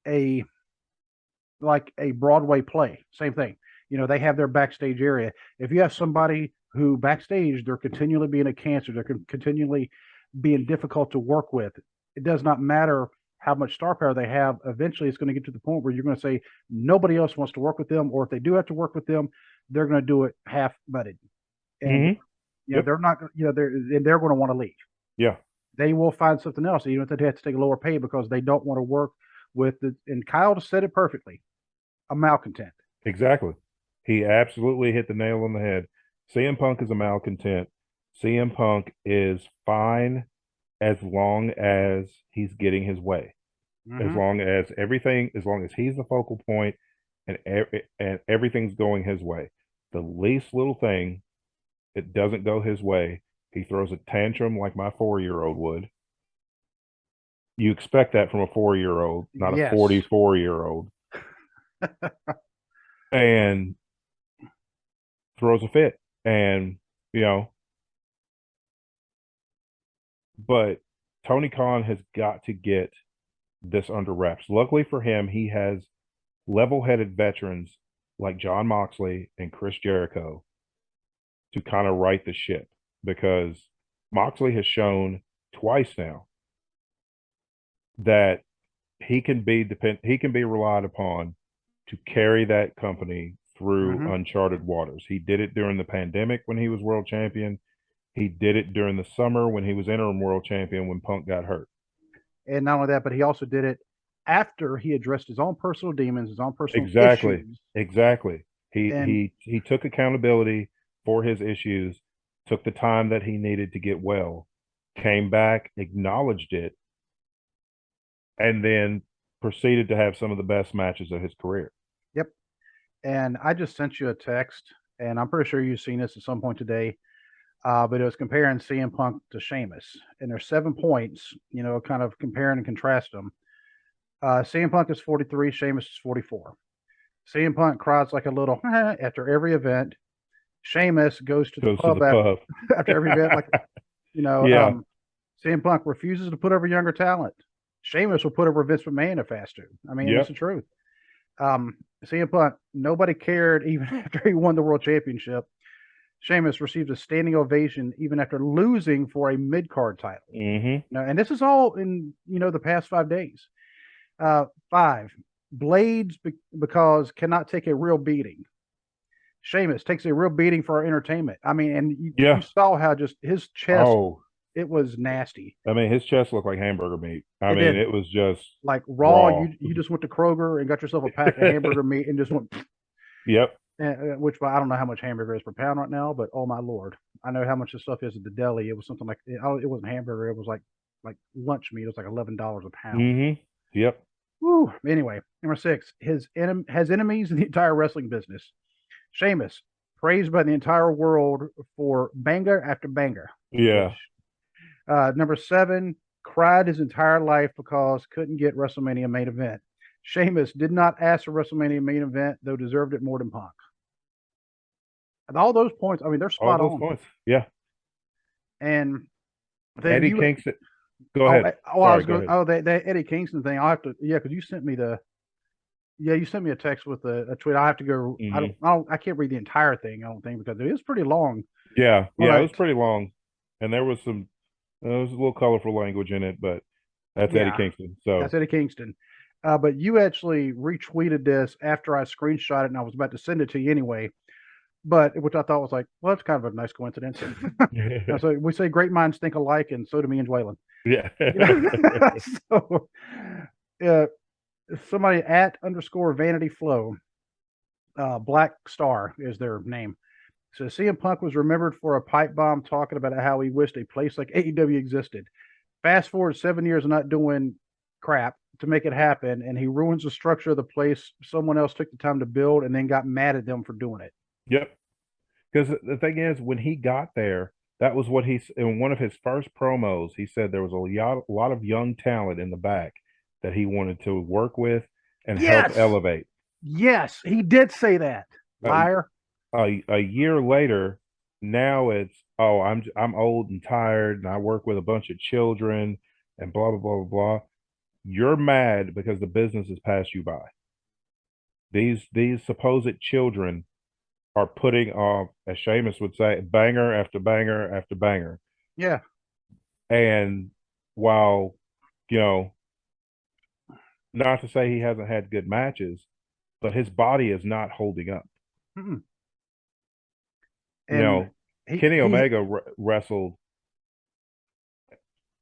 a like a Broadway play. Same thing. They have their backstage area. If you have somebody who backstage, they're continually being a cancer, they're continually being difficult to work with. It does not matter how much star power they have. Eventually, it's going to get to the point where you're going to say nobody else wants to work with them, or if they do have to work with them, they're going to do it half-butted, and Mm-hmm. Yep. they're not. They're going to want to leave. Yeah. They will find something else, even if they have to take a lower pay because they don't want to work with the. And Kyle said it perfectly: a malcontent. Exactly. He absolutely hit the nail on the head. CM Punk is a malcontent. CM Punk is fine as long as he's getting his way. As Mm-hmm. long as as long as he's the focal point and everything's going his way. The least little thing that doesn't go his way, he throws a tantrum like my 4-year-old would. You expect that from a 4-year-old, not a Yes. 44-year-old. And throws a fit. And, you know, but Tony Khan has got to get this under wraps. Luckily for him, he has level-headed veterans like John Moxley and Chris Jericho to kind of right the ship, because Moxley has shown twice now that he can be relied upon to carry that company through Mm-hmm. uncharted waters. He did it during the pandemic when he was world champion. He did it during the summer when he was interim world champion when Punk got hurt. And not only that, but he also did it after he addressed his own personal demons, his own personal Exactly. issues. Exactly. And He took accountability for his issues, took the time that he needed to get well, came back, acknowledged it, and then proceeded to have some of the best matches of his career. yep. And I just sent you a text, and I'm pretty sure you've seen this at some point today. But it was comparing CM Punk to Sheamus, and there's 7 points. Kind of comparing and contrast them. CM Punk is 43, Sheamus is 44. CM Punk cries like a little after every event. Sheamus goes to the Goes to pub the pub. after every event, like you know. Yeah. CM Punk refuses to put over younger talent. Sheamus will put over Vince McMahon if has to. I mean, it's Yep. the truth. CM Punk, nobody cared even after he won the world championship. Sheamus received a standing ovation even after losing for a mid card title. Mm-hmm. And this is all in the past 5 days. 5 Blades because cannot take a real beating. Sheamus takes a real beating for our entertainment. I mean, and you Yeah. saw how just his chest, Oh, it was nasty. I mean, his chest looked like hamburger meat. I It mean, did. it was just Like raw, raw. you just went to Kroger and got yourself a pack of hamburger meat and just went, Yep. which I don't know how much hamburger is per pound right now, but oh my lord, I know how much this stuff is at the deli. It was something like it wasn't hamburger, it was like lunch meat. It was like $11 a pound. Mm-hmm. Yep. Woo. Anyway, number 6, has enemies in the entire wrestling business. Sheamus, praised by the entire world for banger after banger. Yeah. Number 7, cried his entire life because couldn't get WrestleMania main event. Sheamus did not ask for WrestleMania main event, though deserved it more than Punk. And all those points, I mean, they're All spot those on. points. Yeah. And then Eddie you, Kingston. Go oh, ahead. I Sorry, was go going, ahead. oh, the Eddie Kingston thing. I'll have to, yeah, because you sent me you sent me a text with a tweet. I have to go. Mm-hmm. I can't read the entire thing. I don't think because it is pretty long. Yeah. All Yeah. It right. was pretty long. and there was a little colorful language in it, but that's Eddie Yeah, Kingston. that's So Eddie Kingston. But you actually retweeted this after I screenshot it, and I was about to send it to you anyway. But which I thought was like, well, that's kind of a nice coincidence. So we say great minds think alike, and so do me and Jalen. yeah. You know? So uh, somebody at underscore Vanity Flow, Black Star is their name. So CM Punk was remembered for a pipe bomb talking about how he wished a place like AEW existed. Fast forward 7 years of not doing crap to make it happen, and he ruins the structure of the place someone else took the time to build and then got mad at them for doing it. Yep. Because the thing is, when he got there, that was what in one of his first promos, he said there was a lot of young talent in the back that he wanted to work with and help Yes. elevate. Yes, he did say that. A, Liar. a year later, now it's, oh, I'm old and tired and I work with a bunch of children and blah blah blah blah blah. You're mad because the business has passed you by. These supposed children are putting off, as Sheamus would say, banger after banger after banger. Yeah. And while, you know, not to say he hasn't had good matches, but his body is not holding up. Mm-mm. You And know, he Kenny he Omega wrestled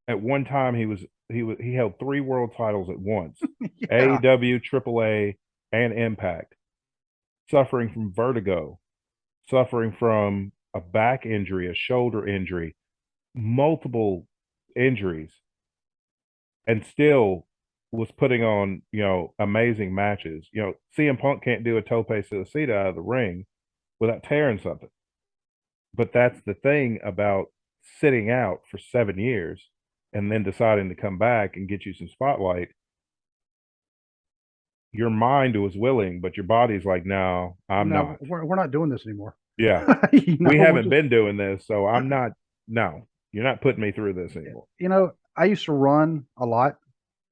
at one time. He held 3 world titles at once: yeah. AEW, AAA, and Impact. Suffering from vertigo, suffering from a back injury, a shoulder injury, multiple injuries, and still was putting on, amazing matches. CM Punk can't do a tope suicida out of the ring without tearing something. But that's the thing about sitting out for 7 years and then deciding to come back and get you some spotlight. Your mind was willing, but your body's like, no, I'm No, not. we're not doing this anymore. Yeah. We We're haven't just, been doing this, so I'm not. No, you're not putting me through this anymore. I used to run a lot,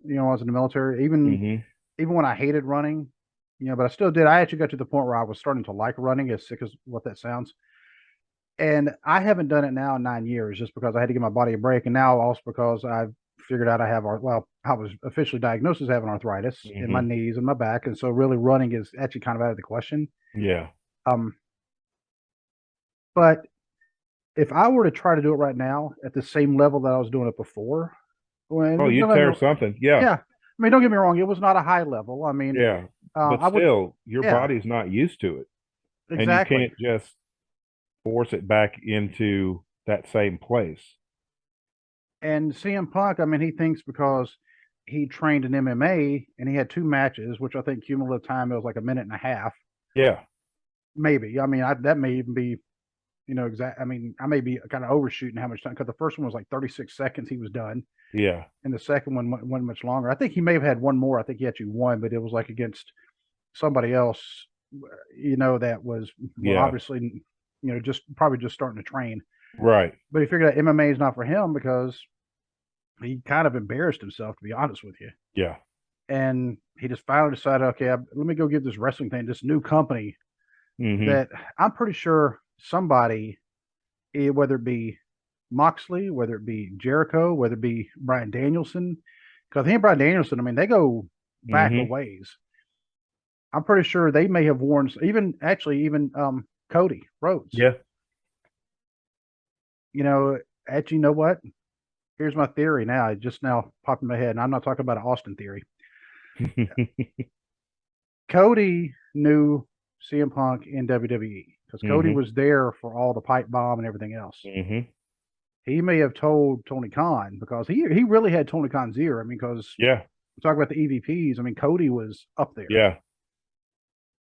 when I was in the military, even Mm-hmm. even when I hated running, but I still did. I actually got to the point where I was starting to like running, as sick as what that sounds. And I haven't done it now in 9 years just because I had to give my body a break. And now also because I've figured out I was officially diagnosed as having arthritis in my Mm-hmm. knees and my back. And so really running is actually kind of out of the question. Yeah. Um, but if I were to try to do it right now at the same level that I was doing it before, well, Oh, you don't get me, tear something. Yeah. yeah, I mean, don't get me wrong, it was not a high level. I mean, Yeah. But I would, still, your yeah, body's not used to it. And you exactly. can't just force it back into that same place. And CM Punk, I mean, he thinks because he trained in MMA and he had 2 matches, which I think cumulative time it was like a minute and a half, Yeah. maybe. I mean, that may even be, exact. I mean, I may be kind of overshooting how much time because the first one was like 36 seconds. He was done, Yeah. and the second one went much longer. I think he may have had one more. I think he actually won, but it was like against somebody else, that was Yeah. obviously, just probably just starting to train. Right. But he figured out MMA is not for him because he kind of embarrassed himself, to be honest with you. Yeah. And he just finally decided, okay, let me go give this wrestling thing, this new company Mm-hmm. that I'm pretty sure somebody, whether it be Moxley, whether it be Jericho, whether it be Brian Danielson, because he and Brian Danielson, I mean, they go back a Mm-hmm. ways. I'm pretty sure they may have worn even Cody Rhodes. Yeah. Actually, you know what? Here's my theory now. It just now popped in my head, and I'm not talking about an Austin theory. Cody knew CM Punk in WWE because Cody Mm-hmm. was there for all the pipe bomb and everything else. Mm-hmm. He may have told Tony Khan because he really had Tony Khan's ear. I mean, because Yeah. talk about the EVPs. I mean, Cody was up there. Yeah.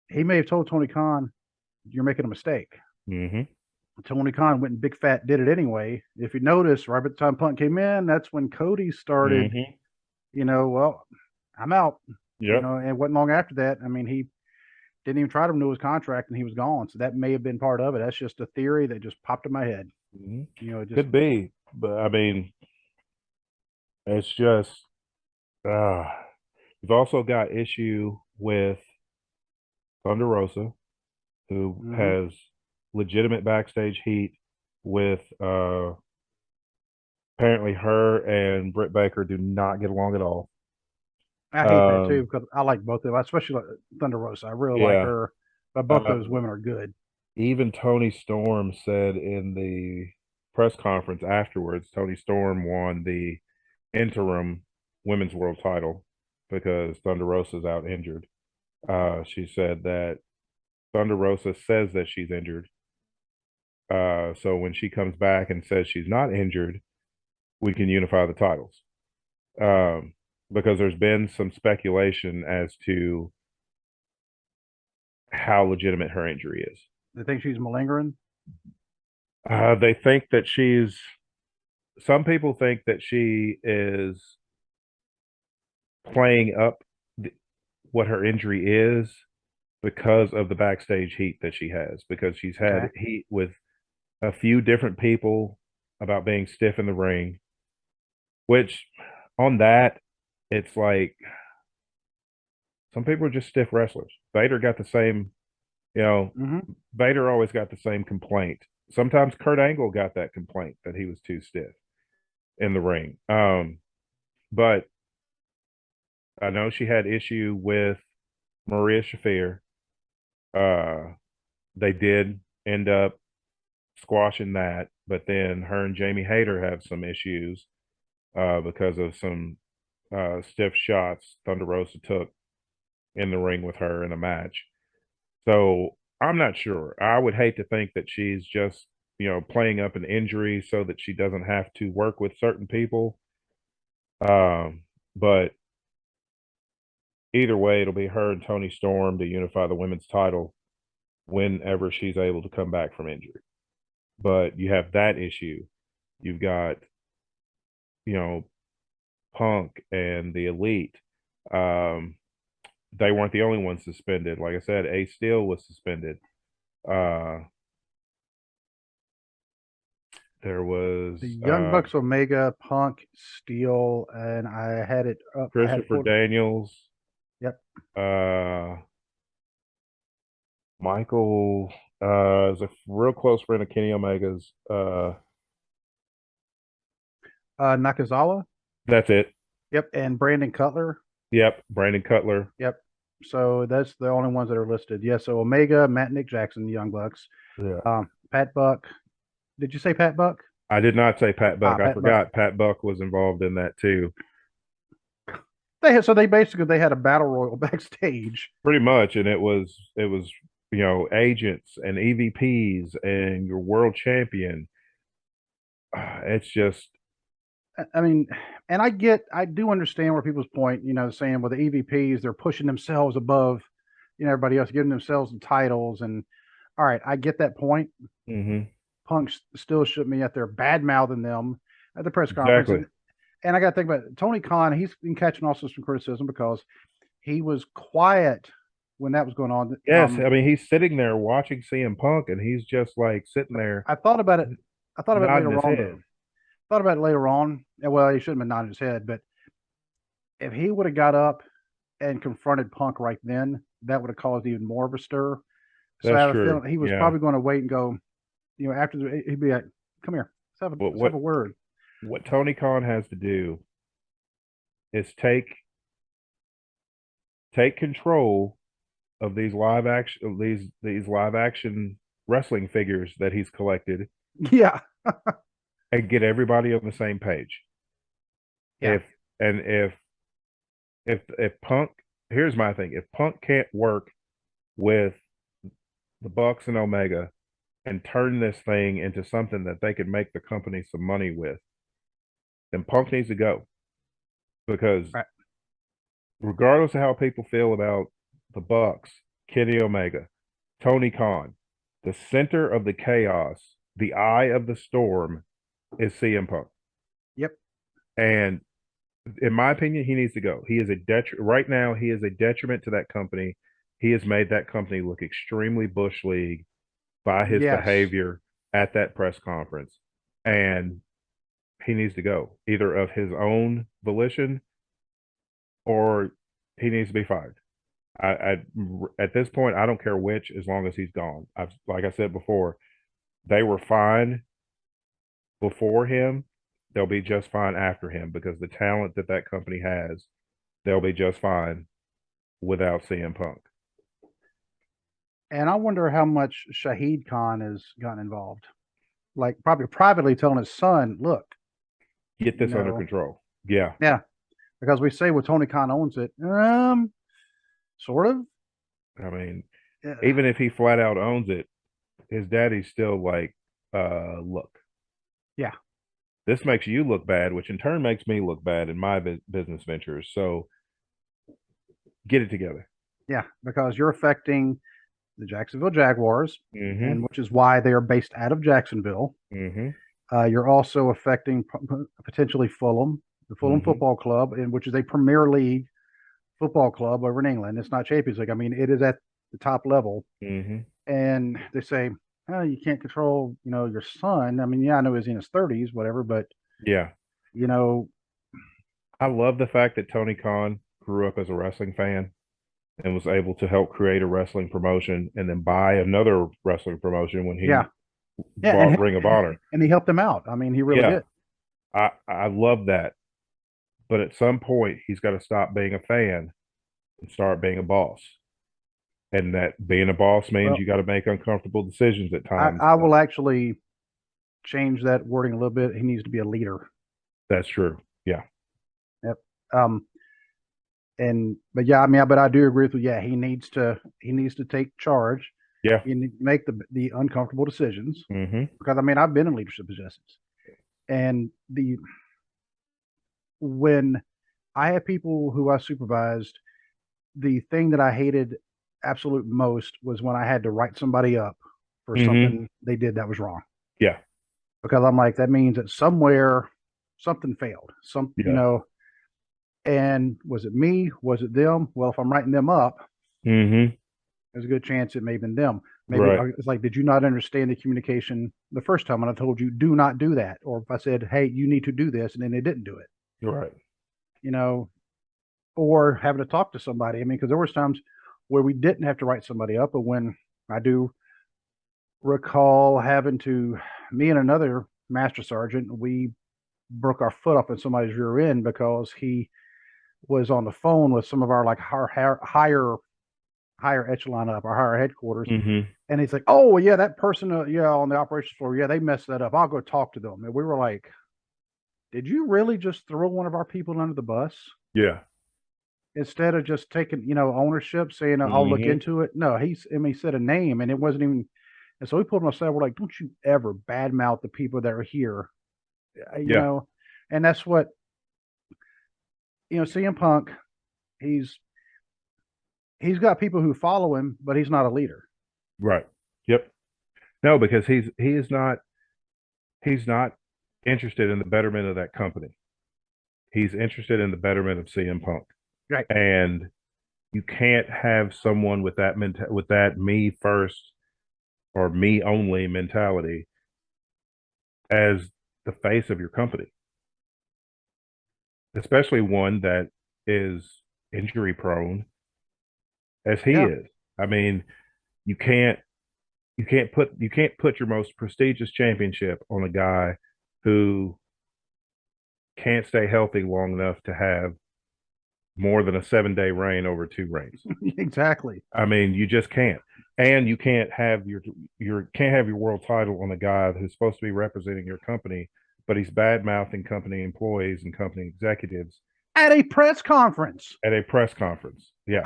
He may have told Tony Khan, "You're making a mistake." Mm-hmm. Tony Khan went and big fat did it anyway. If you notice, right at the time Punk came in, that's when Cody started. Mm-hmm. Well, I'm out. Yep. And it wasn't long after that. I mean, he didn't even try to renew his contract, and he was gone. So that may have been part of it. That's just a theory that just popped in my head. Mm-hmm. It just Could be, but I mean, it's just uh you've also got issue with Thunder Rosa, who mhm. has legitimate backstage heat with Apparently, her and Britt Baker do not get along at all. I hate that too Um, because I like both of them, especially like Thunder Rosa. I really like yeah. her, but both Uh, those women are good. Even Tony Storm said in the press conference afterwards, Tony Storm won the interim women's world title because Thunder Rosa's out injured. She said that Thunder Rosa says that she's injured. So when she comes back and says she's not injured, we can unify the titles. Um, because there's been some speculation as to how legitimate her injury is. They think she's malingering. They think that some people think that she is playing up what her injury is because of the backstage heat that she has, because she's had Okay. heat with a few different people about being stiff in the ring, which on that, it's like some people are just stiff wrestlers. Vader got the same, you know, Mm-hmm. Vader always got the same complaint. Sometimes Kurt Angle got that complaint that he was too stiff in the ring. But I know she had issue with Maria Shafir. Uh, they did end up squashing that, but then her and Jamie Hayter have some issues because of some stiff shots Thunder Rosa took in the ring with her in a match. So I'm not sure. I would hate to think that she's just, playing up an injury so that she doesn't have to work with certain people. But either way, it'll be her and Tony Storm to unify the women's title whenever she's able to come back from injury. But you have that issue. You've got, you know, Punk and the Elite. Um, they weren't the only ones suspended. Like I said, Ace Steel was suspended. Uh, there was The Young Bucks, Omega, Punk, Steel, and I had it up. I had it Christopher pulled. Daniels, Yep. uh, Michael is a real close friend of Kenny Omega's. Nakazawa. That's it. Yep. And Brandon Cutler. Yep, Brandon Cutler. Yep. So that's the only ones that are listed. Yeah. So Omega, Matt, Nick Jackson, the Young Bucks. Yeah. Pat Buck. Did you say Pat Buck? I did not say Pat Buck. I Pat Buck. forgot Pat Buck was involved in that too. They basically they had a battle royal backstage. Pretty much, and it was agents and EVPs and your world champion. It's just I mean, and I do understand where people's point, saying with the EVPs, they're pushing themselves above, everybody else, giving themselves the titles. And all right, I get that point. mhm, Punk still shouldn't be out there bad mouthing them at the press conference. exactly. And I got to think about it. Tony Khan. He's been catching also some criticism because he was quiet when that was going on. Yes, I mean he's sitting there watching CM Punk, and he's just like sitting there I thought about it. I thought about it nodding later his on, head. though. Thought about it later on. Well, he shouldn't have been nodding his head, but if he would have got up and confronted Punk right then, that would have caused even more of a stir. So I That's have a true. feeling he was Yeah, probably going to wait and go, after he'd be like, "Come here, but let's have a word." what Tony Khan has to do is take control of these live action wrestling figures that he's collected Yeah, and get everybody on the same page. yeah, If and if Punk, here's my thing: if Punk can't work with the Bucks and Omega and turn this thing into something that they could make the company some money with, then Punk needs to go because right. regardless of how people feel about the Bucks, Kenny Omega, Tony Khan, the center of the chaos, the eye of the storm is CM Punk. Yep. And in my opinion, he needs to go. He is a right now. He is a detriment to that company. He has made that company look extremely bush league by his Yes. behavior at that press conference, and he needs to go either of his own volition or he needs to be fired. I at this point, I don't care which, as long as he's gone. Like I said before, they were fine before him. they'll be just fine after him because the talent that that company has, they'll be just fine without CM Punk. And I wonder how much Shahid Khan has gotten involved. Like probably privately telling his son, look, Get you this under know, control. Yeah. yeah, because we say, well, Tony Khan owns it. Sort of. I mean, Yeah. even if he flat out owns it, his daddy's still like, look, Yeah. this makes you look bad, which in turn makes me look bad in my business ventures. So get it together. Yeah. Because you're affecting the Jacksonville Jaguars, Mm-hmm. and which is why they are based out of Jacksonville. Mm-hmm. You're also affecting potentially Fulham, the Fulham Mm-hmm. Football Club, in which is a Premier League football club over in England. It's not Champions League. I mean, it is at the top level. Mm-hmm. And they say, oh, you can't control, your son. I mean, yeah, I know he's in his 30s, whatever, but Yeah. you know, I love the fact that Tony Khan grew up as a wrestling fan and was able to help create a wrestling promotion and then buy another wrestling promotion when he yeah, yeah, bought Ring of Honor. and he helped him out. I mean, he really Yeah. did. I love that. But at some point, he's got to stop being a fan and start being a boss. And that being a boss means Well, you got to make uncomfortable decisions at I, times. I will actually change that wording a little bit. He needs to be a leader. That's true. Yeah. Yep. Um, but yeah, I mean, but I do agree with you. Yeah, he needs to take charge. Yeah. He needs to make the uncomfortable decisions, Mm-hmm. because I mean, I've been in leadership positions, and when I had people who I supervised, the thing that I hated absolute most was when I had to write somebody up for Mm-hmm. something they did that was wrong. Yeah. Because I'm like, that means that somewhere something failed. Yeah. And was it me? Was it them? Well, if I'm writing them up, Mm-hmm. there's a good chance it may have been them. Maybe Right. it's like, did you not understand the communication the first time when I told you, do not do that? Or if I said, hey, you need to do this, and then they didn't do it, Right. you know, or having to talk to somebody. I mean, because there was times where we didn't have to write somebody up, but when I do recall having to, me and another master sergeant, we broke our foot up in somebody's rear end because he was on the phone with some of our like higher echelon up, our higher headquarters, Mm-hmm. and he's like, "Oh, well, yeah, that person, yeah, on the operations floor, yeah, they messed that up. I'll go talk to them." And we were like, "Did you really just throw one of our people under the bus Yeah. instead of just taking, ownership, saying I'll look Mm-hmm. into it?" No, he said a name, and it wasn't even. And so we pulled him aside. We're like, "Don't you ever badmouth the people that are here," you Yeah. know. And that's what, CM Punk. He's he's got people who follow him, but he's not a leader. Right. Yep. No, because he's not interested in the betterment of that company. He's interested in the betterment of CM Punk. Right. And you can't have someone with that with that me first or me only mentality as the face of your company, especially one that is injury prone as he Yeah. is. I mean, you can't you can't put your most prestigious championship on a guy who can't stay healthy long enough to have more than a 7-day reign over 2 reigns. Exactly. I mean, you just can't. And you can't have your world title on a guy who's supposed to be representing your company, but he's bad mouthing company employees and company executives At a press conference. at a press conference. Yeah.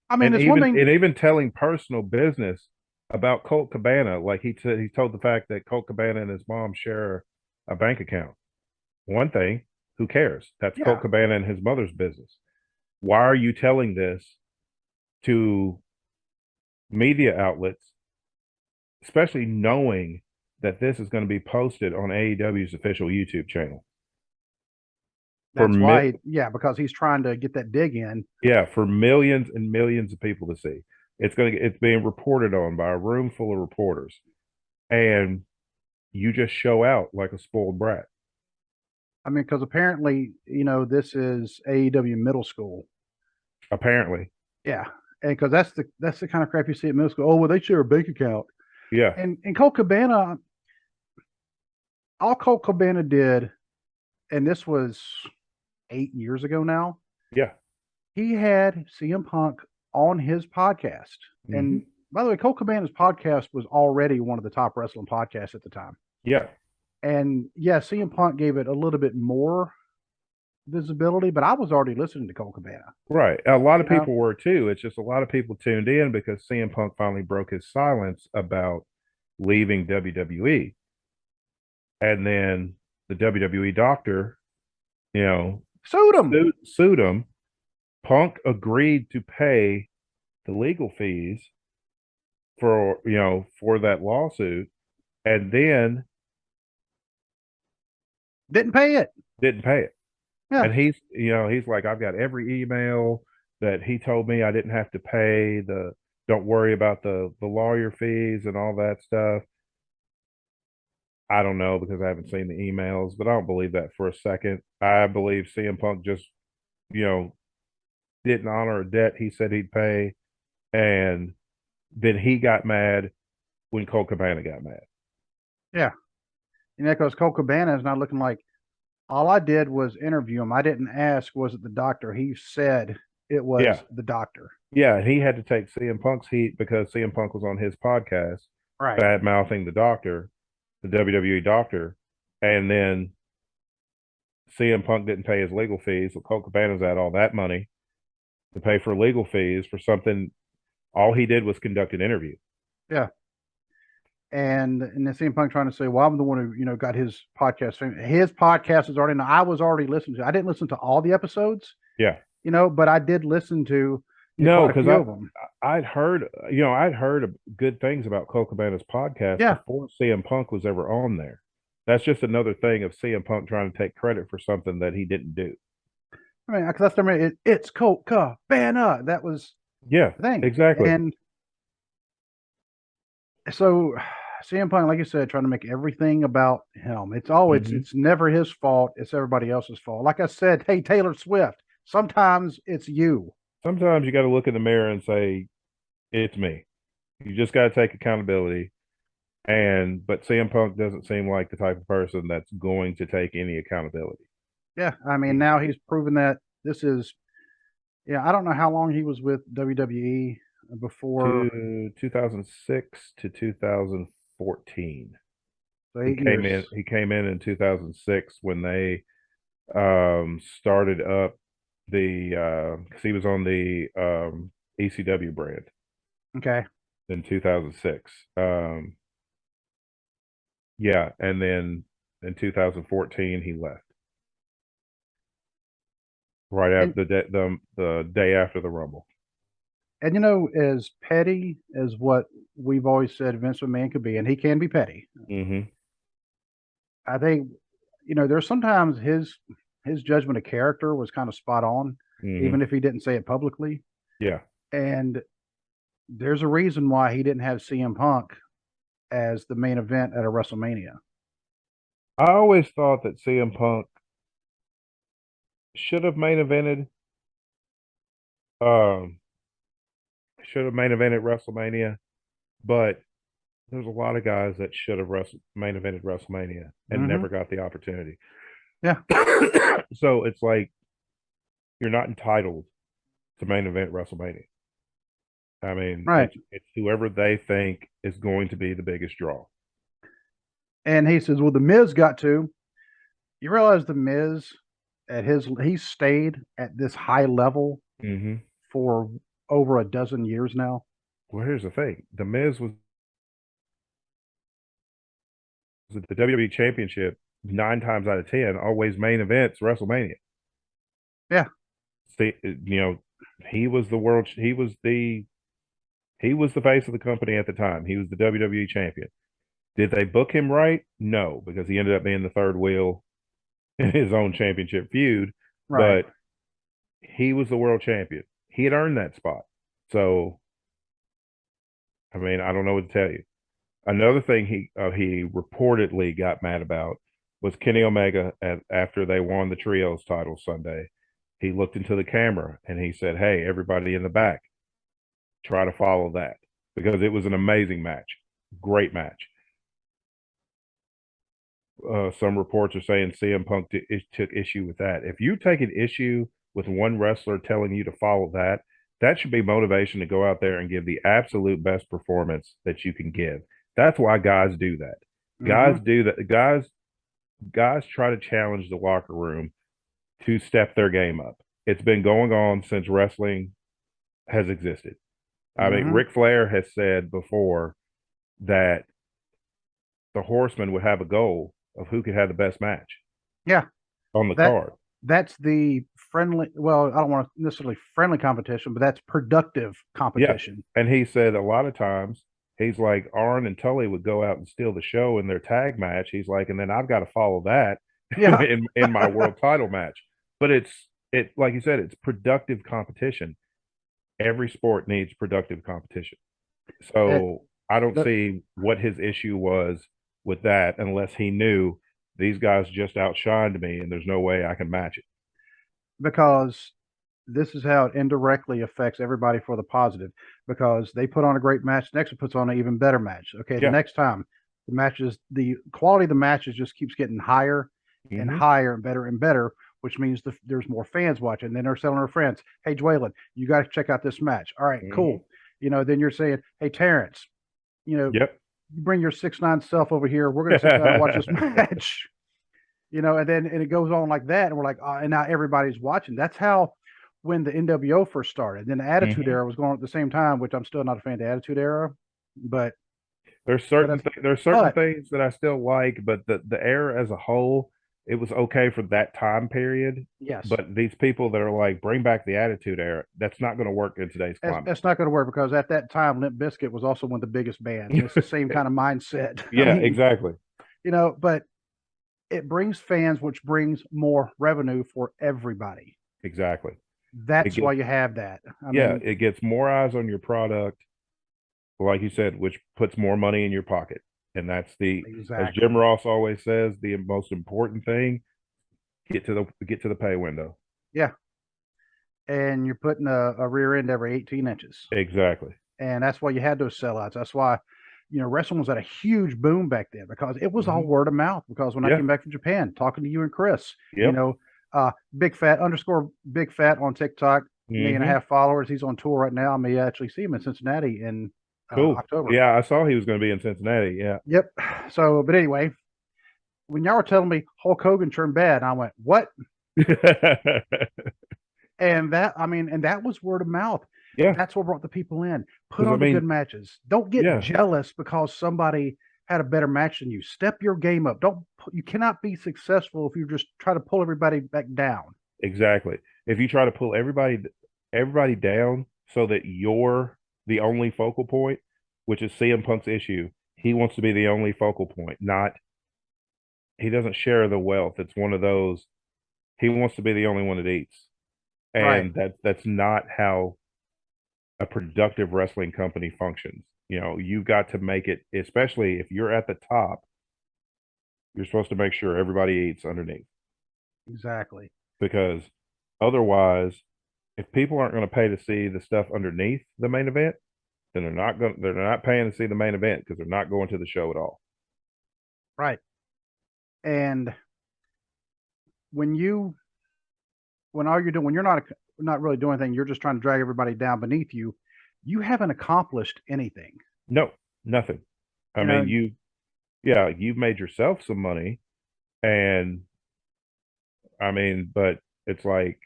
I mean, And it's one even thing. and even telling personal business about Colt Cabana, like he told the fact that Colt Cabana and his mom share a bank account. One thing, who cares? That's Colt Yeah. Cabana and his mother's business. Why are you telling this to media outlets, especially knowing that this is going to be posted on AEW's official YouTube channel? For That's why, yeah, because he's trying to get that dig in. yeah, for millions and millions of people to see. It's being reported on by a room full of reporters, and you just show out like a spoiled brat. I mean, because apparently, this is AEW middle school. Apparently, Yeah. And because that's the kind of crap you see at middle school. Oh, well, they share a bank account. yeah, And Colt Cabana, all Colt Cabana did, and this was 8 years ago now, Yeah. he had CM Punk on his podcast. Hmm. And by the way, Colt Cabana's podcast was already one of the top wrestling podcasts at the time. Yeah. And yeah, CM Punk gave it a little bit more visibility, but I was already listening to Colt Cabana. Right. A lot of You know, people were too. It's just a lot of people tuned in because CM Punk finally broke his silence about leaving WWE. And then the WWE doctor, you know, sued him. sued him. Punk agreed to pay the legal fees for, for that lawsuit, and then Didn't pay it. didn't pay it. Yeah. And he's like, I've got every email that he told me I didn't have to pay don't worry about the lawyer fees and all that stuff. I don't know because I haven't seen the emails, but I don't believe that for a second. I believe CM Punk just, you know, didn't honor a debt he said he'd pay, and then he got mad when Colt Cabana got mad. Yeah. Because Colt Cabana is not looking like, all I did was interview him. I didn't ask, was it the doctor? He said it was Yeah. the doctor. Yeah, he had to take CM Punk's heat because CM Punk was on his podcast Right. bad mouthing the doctor, the WWE doctor, and then CM Punk didn't pay his legal fees. So Colt Cabana's had all that money to pay for legal fees for something. All he did was conduct an interview. Yeah. And then CM Punk trying to say, well, I'm the one who, got his podcast. His podcast is already, I was already listening to. I didn't listen to all the episodes, Yeah. But I did listen to No, quite a because few of them. I'd heard good things about Colt Cabana's podcast Yeah. before CM Punk was ever on there. That's just another thing of CM Punk trying to take credit for something that he didn't do. I mean, because that's it's Colt Cabana. That was Yeah, the thing. exactly. And so CM Punk, like you said, trying to make everything about him. It's always Hmm. it's never his fault. It's everybody else's fault. Like I said, hey, Taylor Swift, sometimes it's you. Sometimes you got to look in the mirror and say, it's me. You just got to take accountability. But CM Punk doesn't seem like the type of person that's going to take any accountability. Yeah. I mean, now he's proven that this is, I don't know how long he was with WWE before. 2006 to 2014. So He 8 years. came in 2006 when they started up because he was on the ECW brand Okay. in 2006. Yeah, and then in 2014 he left right And after the day after the Rumble. and as petty as what we've always said Vince McMahon could be, and he can be petty. Hmm. I think, there's sometimes his judgment of character was kind of spot on, Hmm. even if he didn't say it publicly. Yeah. And there's a reason why he didn't have CM Punk as the main event at a WrestleMania. I always thought that CM Punk should have main evented. Um, should have main evented WrestleMania, but there's a lot of guys that should have main evented WrestleMania and Mm-hmm. never got the opportunity. Yeah. So it's like you're not entitled to main event WrestleMania. I mean, Right. it's whoever they think is going to be the biggest draw. And he says, well, the Miz got to. You realize the Miz he stayed at this high level Mm-hmm. for over a dozen years now. Well, here's the thing: the Miz was the WWE Championship 9 times out of 10, always main events WrestleMania. Yeah. See, he was the world. He was the face of the company at the time. He was the WWE champion. Did they book him right? No, because he ended up being the third wheel in his own championship feud. Right. But he was the world champion. He had earned that spot. So, I mean, I don't know what to tell you. Another thing he reportedly got mad about was Kenny Omega after they won the trios title Sunday. He looked into the camera and he said, "Hey, everybody in the back, try to follow that," because it was an amazing match, great match. some reports are saying CM Punk took issue with that. If you take an issue with one wrestler telling you to follow that, that should be motivation to go out there and give the absolute best performance that you can give. That's why guys do that. Hmm. Guys do that. Guys try to challenge the locker room to step their game up. It's been going on since wrestling has existed. I mean, Hmm. Ric Flair has said before that the Horsemen would have a goal of who could have the best match Yeah, on the that card. that's the friendly. Well, I don't want to necessarily friendly competition, but that's productive Yeah. competition. And he said a lot of times he's like Arn and Tully would go out and steal the show in their tag match. He's like, and then I've got to follow that Yeah, in my world title match. But it like you said, it's productive competition. Every sport needs productive competition. it, So I don't the, see what his issue was with that unless he knew these guys just outshined me and there's no way I can match it. because this is how it indirectly affects everybody for the positive. Because they put on a great match, next one puts on an even better match. Okay, the Yeah. next time the quality of the matches just keeps getting higher and Hmm. higher and better, which means there's more fans watching. Then they're telling their friends, "Hey, Dwaylen, you got to check out this match." All right, Hmm. cool. Then you're saying, "Hey, Terrence, Yep. you bring your 6'9" self over here. We're gonna sit down and watch this match." And it goes on like that, and we're like, and now everybody's watching. That's how when the NWO first started. Then the Attitude Hmm. Era was going on at the same time, which I'm still not a fan of the Attitude Era, but but There's certain but things that I still like, but the era as a whole, it was okay for that time period. yes, But these people that are like, bring back the Attitude Era, that's not going to work in today's climate. that's not going to work because at that time Limp Bizkit was also one of the biggest bands, and it's the same kind of mindset. I Yeah, mean, exactly, but it brings fans, which brings more revenue for everybody. exactly. It That's why gets you have that. I Yeah, mean, it gets more eyes on your product, like you said, which puts more money in your pocket. And that's as Jim exactly. Ross always says, the most important thing, get to the pay window. Yeah, and you're putting a rear end every 18 inches. Exactly. And that's why you had those sellouts. That's why, wrestling was at a huge boom back then because it was all Hmm. word of mouth. Because when I Yeah. came back from Japan, talking to you and Chris, Yep. Big Fat underscore Big Fat on TikTok, million and a Hmm. half followers. He's on tour right now. I may actually see him in Cincinnati in Cool. October. Yeah, I saw he was going to be in Cincinnati. Yeah. Yep. So, but anyway, when y'all were telling me Hulk Hogan turned bad, I went, what? And that was word of mouth. Yeah. That's what brought the people in. Put Because I on the good mean, matches. Don't get yeah, jealous because somebody had a better match than you. Step your game up. Don't You cannot be successful if you just try to pull everybody back down. exactly. If you try to pull everybody down so that you're the only focal point, which is CM Punk's issue, he wants to be the only focal point, not he doesn't share the wealth. It's one of those he wants to be the only one that eats. Right. And that's not how a productive wrestling company functions. You've got to make it, especially if you're at the top, you're supposed to make sure everybody eats underneath Exactly. because otherwise, if people aren't going to pay to see the stuff underneath the main event, then they're not paying to see the main event because they're not going to the show at all. Right. And when you when all you're doing when you're not really doing anything, you're just trying to drag everybody down beneath you, you haven't accomplished anything. No, nothing. I You mean, know, you've made yourself some money, and I mean, but it's like,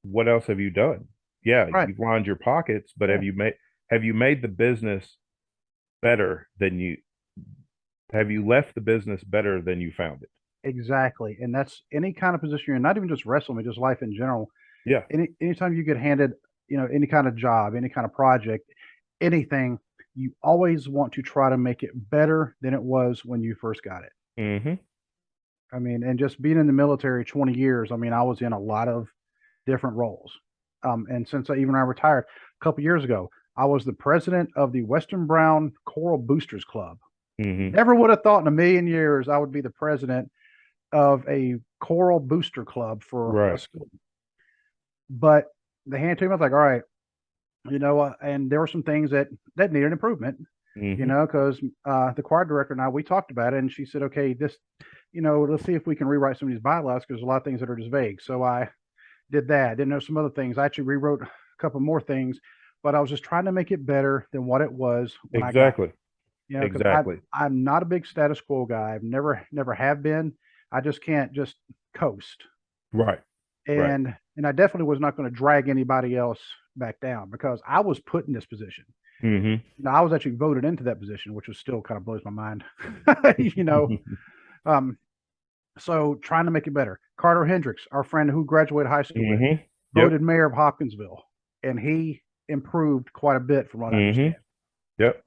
what else have you done? Yeah, right. you've lined your pockets, but Yeah. have you made the business better than you have you left the business better than you found it? Exactly. And that's any kind of position you're in, not even just wrestling, but just life in general. Yeah. Anytime you get handed, any kind of job, any kind of project, anything, you always want to try to make it better than it was when you first got it. Hmm. I mean, and just being in the military 20 years, I mean, I was in a lot of different roles. And since I retired a couple years ago, I was the president of the Western Brown Choral Boosters Club. Hmm. Never would have thought in a million years I would be the president of a choral booster club for a Right. school. But they handed it to me. I was like, all right, and there were some things that needed improvement. you Mm-hmm. know, because the choir director and I, we talked about it, and she said, okay, this, let's see if we can rewrite some of these bylaws because there's a lot of things that are just vague. So I did that. Then there's some other things. I actually rewrote a couple more things, but I was just trying to make it better than what it was when I got Exactly. it. Because Exactly. I'm not a big status quo guy. I've never have been. I just can't just coast. Right. Right. And I definitely was not going to drag anybody else back down because I was put in this position. Mm-hmm. I was actually voted into that position, which was still kind of blows my mind. you know, um, so trying to make it better. Carter Hendricks, our friend who graduated high school with, Mm-hmm. Yep. voted mayor of Hopkinsville, and he improved quite a bit from what I Mm-hmm. understand. Yep.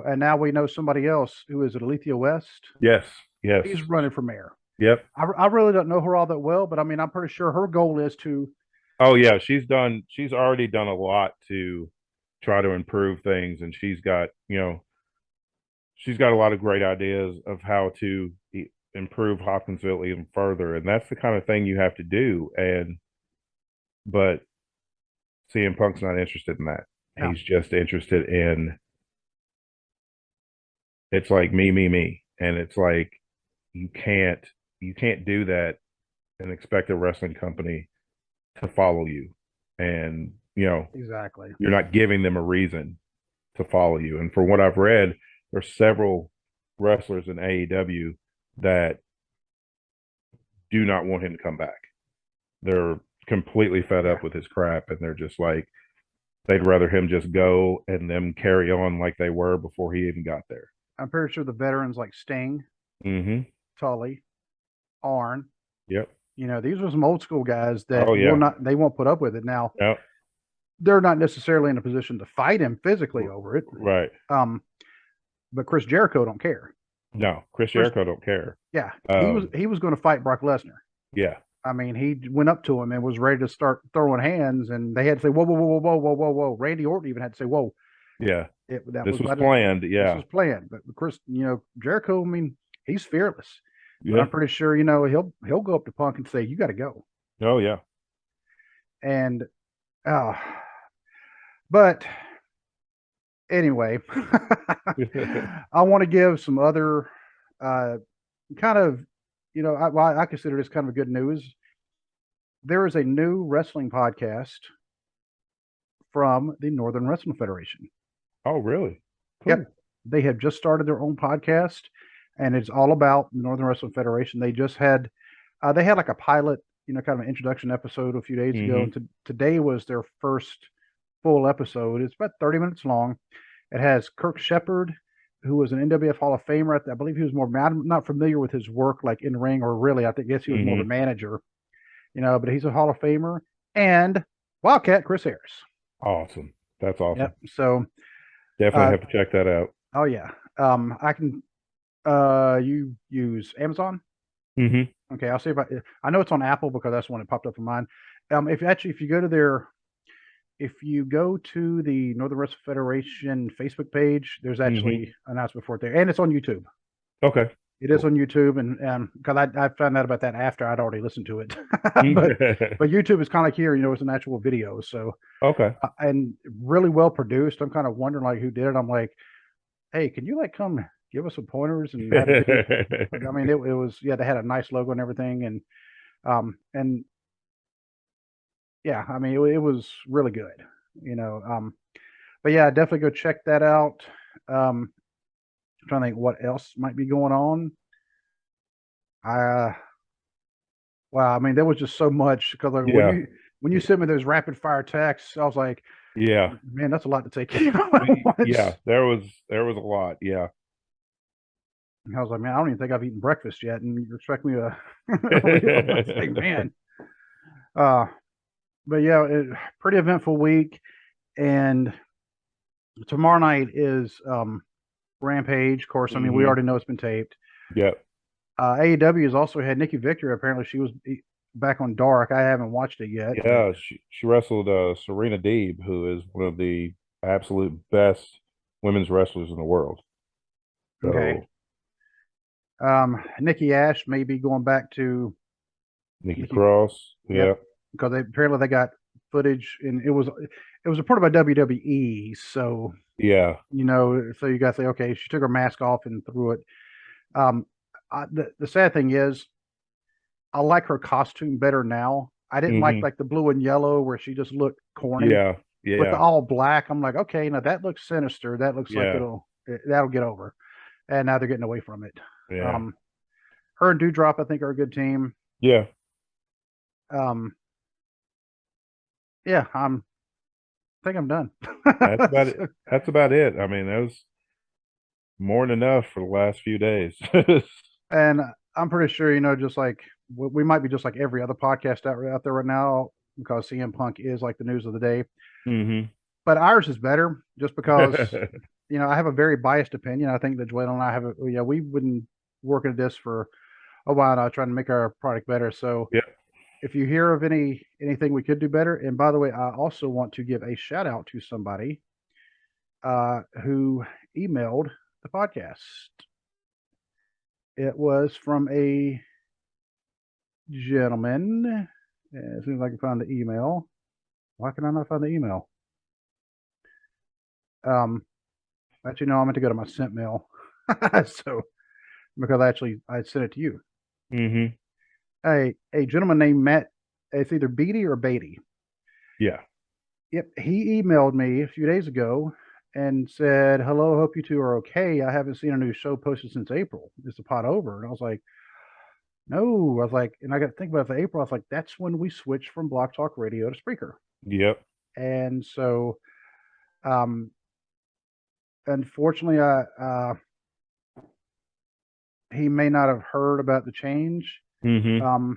And now we know somebody else who is at Alethea West. Yes. Yes. He's running for mayor. Yep. I really don't know her all that well, but I mean, I'm pretty sure her goal is to. Oh yeah, she's already done a lot to try to improve things, and she's got a lot of great ideas of how to improve Hopkinsville even further, and that's the kind of thing you have to do. But CM Punk's not interested in that. No, He's just interested in, it's like me, and it's like you can't you can't do that and expect a wrestling company to follow you, and exactly. you're not giving them a reason to follow you. And for what I've read, there's several wrestlers in AEW that do not want him to come back. They're completely fed Yeah, up with his crap, and they're just like, they'd rather him just go and them carry on like they were before he even got there. I'm pretty sure the veterans like Sting, Mm-hmm. Tully, Arn. Yep. These are some old school guys that Oh yeah. they won't put up with it. Now, Yep. they're not necessarily in a position to fight him physically over it. Right. Um, but Chris Jericho don't care. No, Chris Chris, Jericho don't care. yeah, Um, he was going to fight Brock Lesnar. yeah. I mean, he went up to him and was ready to start throwing hands, and they had to say, "Whoa, whoa, whoa, whoa, whoa, whoa, whoa!" Randy Orton even had to say, "Whoa." Yeah. That This was was right. planned. This Yeah. was planned. But Chris, Jericho. I mean, he's fearless. But Yeah. I'm pretty sure, he'll go up to Punk and say, "You got to go." Oh yeah. And uh, but anyway, I want to give some other uh, kind of, I consider this kind of good news. There is a new wrestling podcast from the Northern Wrestling Federation. Oh really? Yep. Cool. They have just started their own podcast, and it's all about the Northern Wrestling Federation. They had like a pilot, kind of an introduction episode a few days ago, Mm-hmm. and today was their first full episode. It's about 30 minutes long. It has Kirk Shepard, who was an NWF Hall of Famer. I believe he was more. I'm not familiar with his work, like in ring or really. Guess he was more of a Mm-hmm. manager, but he's a Hall of Famer. And Wildcat Chris Harris. Awesome. That's awesome. Yep. So, Definitely uh, have to check that out. oh yeah. I can. You use Amazon? Mm-hmm. Okay, I'll see if I know it's on Apple because that's when it popped up in mine. If you go to if you go to the Northern Wrestling Federation Facebook page, there's Mm-hmm. actually an announcement for it there, and it's on YouTube. Okay. It is Cool. on YouTube, and because I found out about that after I'd already listened to it, but YouTube is kind of like here, it's an actual video, so Okay. and really well produced. I'm kind of wondering like who did it. I'm like, hey, can you like come give us some pointers and have a video? Like, I mean, it was they had a nice logo and everything, and yeah, I mean, it was really good, but yeah, definitely go check that out. I'm trying to think what else might be going on. Uh, wow, I mean, there was just so much because like, Yeah. when you sent me those rapid fire texts, I was like, Yeah. man, that's a lot to take in at Yeah. once. There was a lot. Yeah. I was like, man, I don't even think I've eaten breakfast yet, and you expect me to? I was like, man. Uh, but yeah, pretty eventful week, and tomorrow night is Rampage. Of course, I mean, we Mm-hmm. already know it's been taped. Yep. AEW has also had Nikki Victory. Apparently, she was back on Dark. I haven't watched it yet, but Yeah. She wrestled Serena Deeb, who is one of the absolute best women's wrestlers in the world. okay. So Nikki Ash may be going back to Nikki Nikki. Cross. Yep, Yeah. because apparently they got footage, and it was reported by WWE. So Yeah. so you got to say, okay, she took her mask off and threw it. The sad thing is, I like her costume better now. I didn't Hmm. like the blue and yellow where she just looked corny. Yeah. With the Yeah. all black, I'm like, okay, now that looks sinister. That looks like Yeah. that'll get over. And now they're getting away from it. Yeah. Um, her and Dewdrop, I think, are a good team. Yeah. Um, yeah, I think I'm done. That's about it. That's about it. I mean, that was more than enough for the last few days. And I'm pretty sure, just like we might be just like every other podcast out there right now because CM Punk is like the news of the day. Hmm. But ours is better just because, I have a very biased opinion. I think that Joel and I have, we've been working at this for a while now, trying to make our product better. So Yeah. if you hear of anything we could do better, and by the way, I also want to give a shout out to somebody who emailed the podcast. It was from a gentleman. As soon as I can find the email. Why can I not find the email? Actually, no, I meant to go to my sent mail. So, because I sent it to you. Hmm. A gentleman named Matt, it's either Beatty or Beatty. Yeah. Yep, he emailed me a few days ago and said, "Hello, hope you two are okay. I haven't seen a new show posted since April. Is the pot over?" And I was like, "No." I was like, and I got to think about it for April. I was like, "That's when we switched from Block Talk Radio to Spreaker." Yep. And so, um, unfortunately, he may not have heard about the change. Hmm.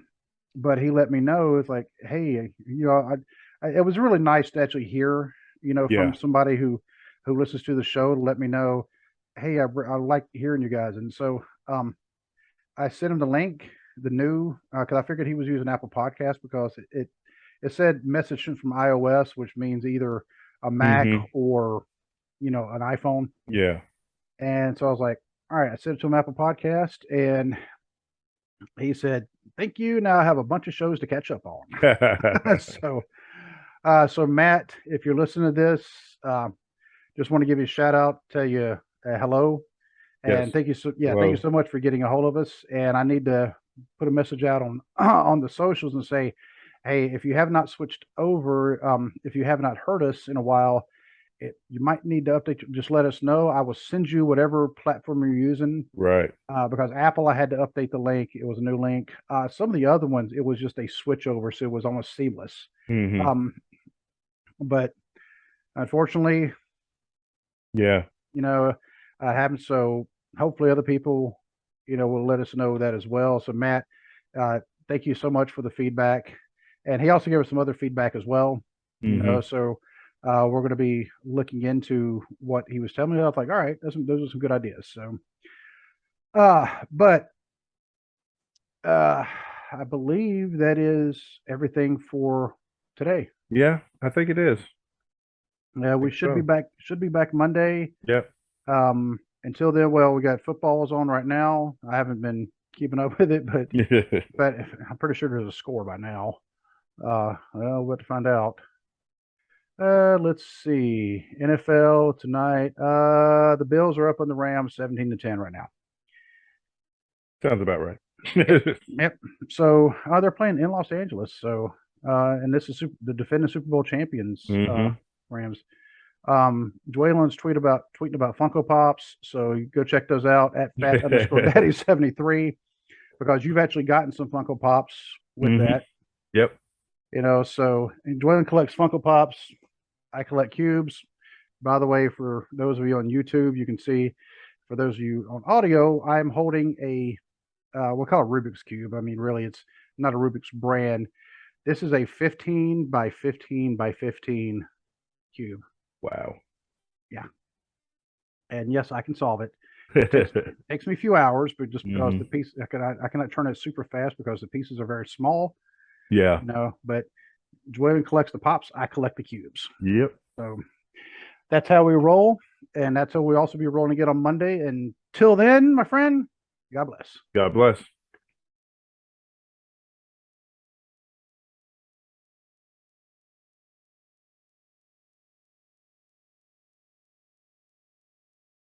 But he let me know. It's like, hey, it was really nice to actually hear, Yeah. from somebody who listens to the show to let me know, hey, I like hearing you guys. And so, I sent him the link, the new, because I figured he was using Apple Podcast because it said message sent from iOS, which means either a Mac Hmm. or an iPhone. Yeah. And so I was like, all right, I sent it to him Apple Podcast, and he said, thank you. Now I have a bunch of shows to catch up on. So, so Matt, if you're listening to this, just want to give you a shout out, tell you hello, Yes. and thank you. So, yeah, thank you Hello. so much for getting a hold of us. And I need to put a message out on on the socials and say, hey, if you have not switched over, if you have not heard us in a while, you might need to update. Just let us know. I will send you whatever platform you're using. Right. Because Apple, I had to update the link. It was a new link. Some of the other ones, it was just a switch over, so it was almost seamless. Hmm. Um, but unfortunately, Yeah. happens. So hopefully, other people, will let us know that as well. So Matt, thank you so much for the feedback, and he also gave us some other feedback as well. Hmm. So we're going to be looking into what he was telling me. I was like, all right, those are some good ideas. So, but I believe that is everything for today. Yeah. I think it is. We Think so. should be back Monday. Yep. Until then, well, we got footballs on right now. I haven't been keeping up with it, but I'm pretty sure there's a score by now. Well, we'll have to find out. Let's see. NFL tonight. The Bills are up on the Rams 17-10 right now. Sounds about right. Yep. So they're playing in Los Angeles. So and this is the defending Super Bowl champions, Hmm. Rams. Dwaylen's tweeting about Funko Pops. So you go check those out at fat_daddy73 because you've actually gotten some Funko Pops with Hmm. that. Yep. So and Dwaylen collects Funko Pops. I collect cubes. By the way, for those of you on YouTube, you can see. For those of you on audio, I'm holding a we'll call it Rubik's Cube. I mean, really, it's not a Rubik's brand. This is a 15 by 15 by 15 cube. Wow. Yeah. And yes, I can solve it. It takes me a few hours, but just because the Hmm. piece, I cannot turn it super fast because the pieces are very small, Yeah. but Joanne collects the pops. I collect the cubes. Yep. So that's how we roll. And that's how we also be rolling again on Monday. Until then, my friend, God bless. God bless.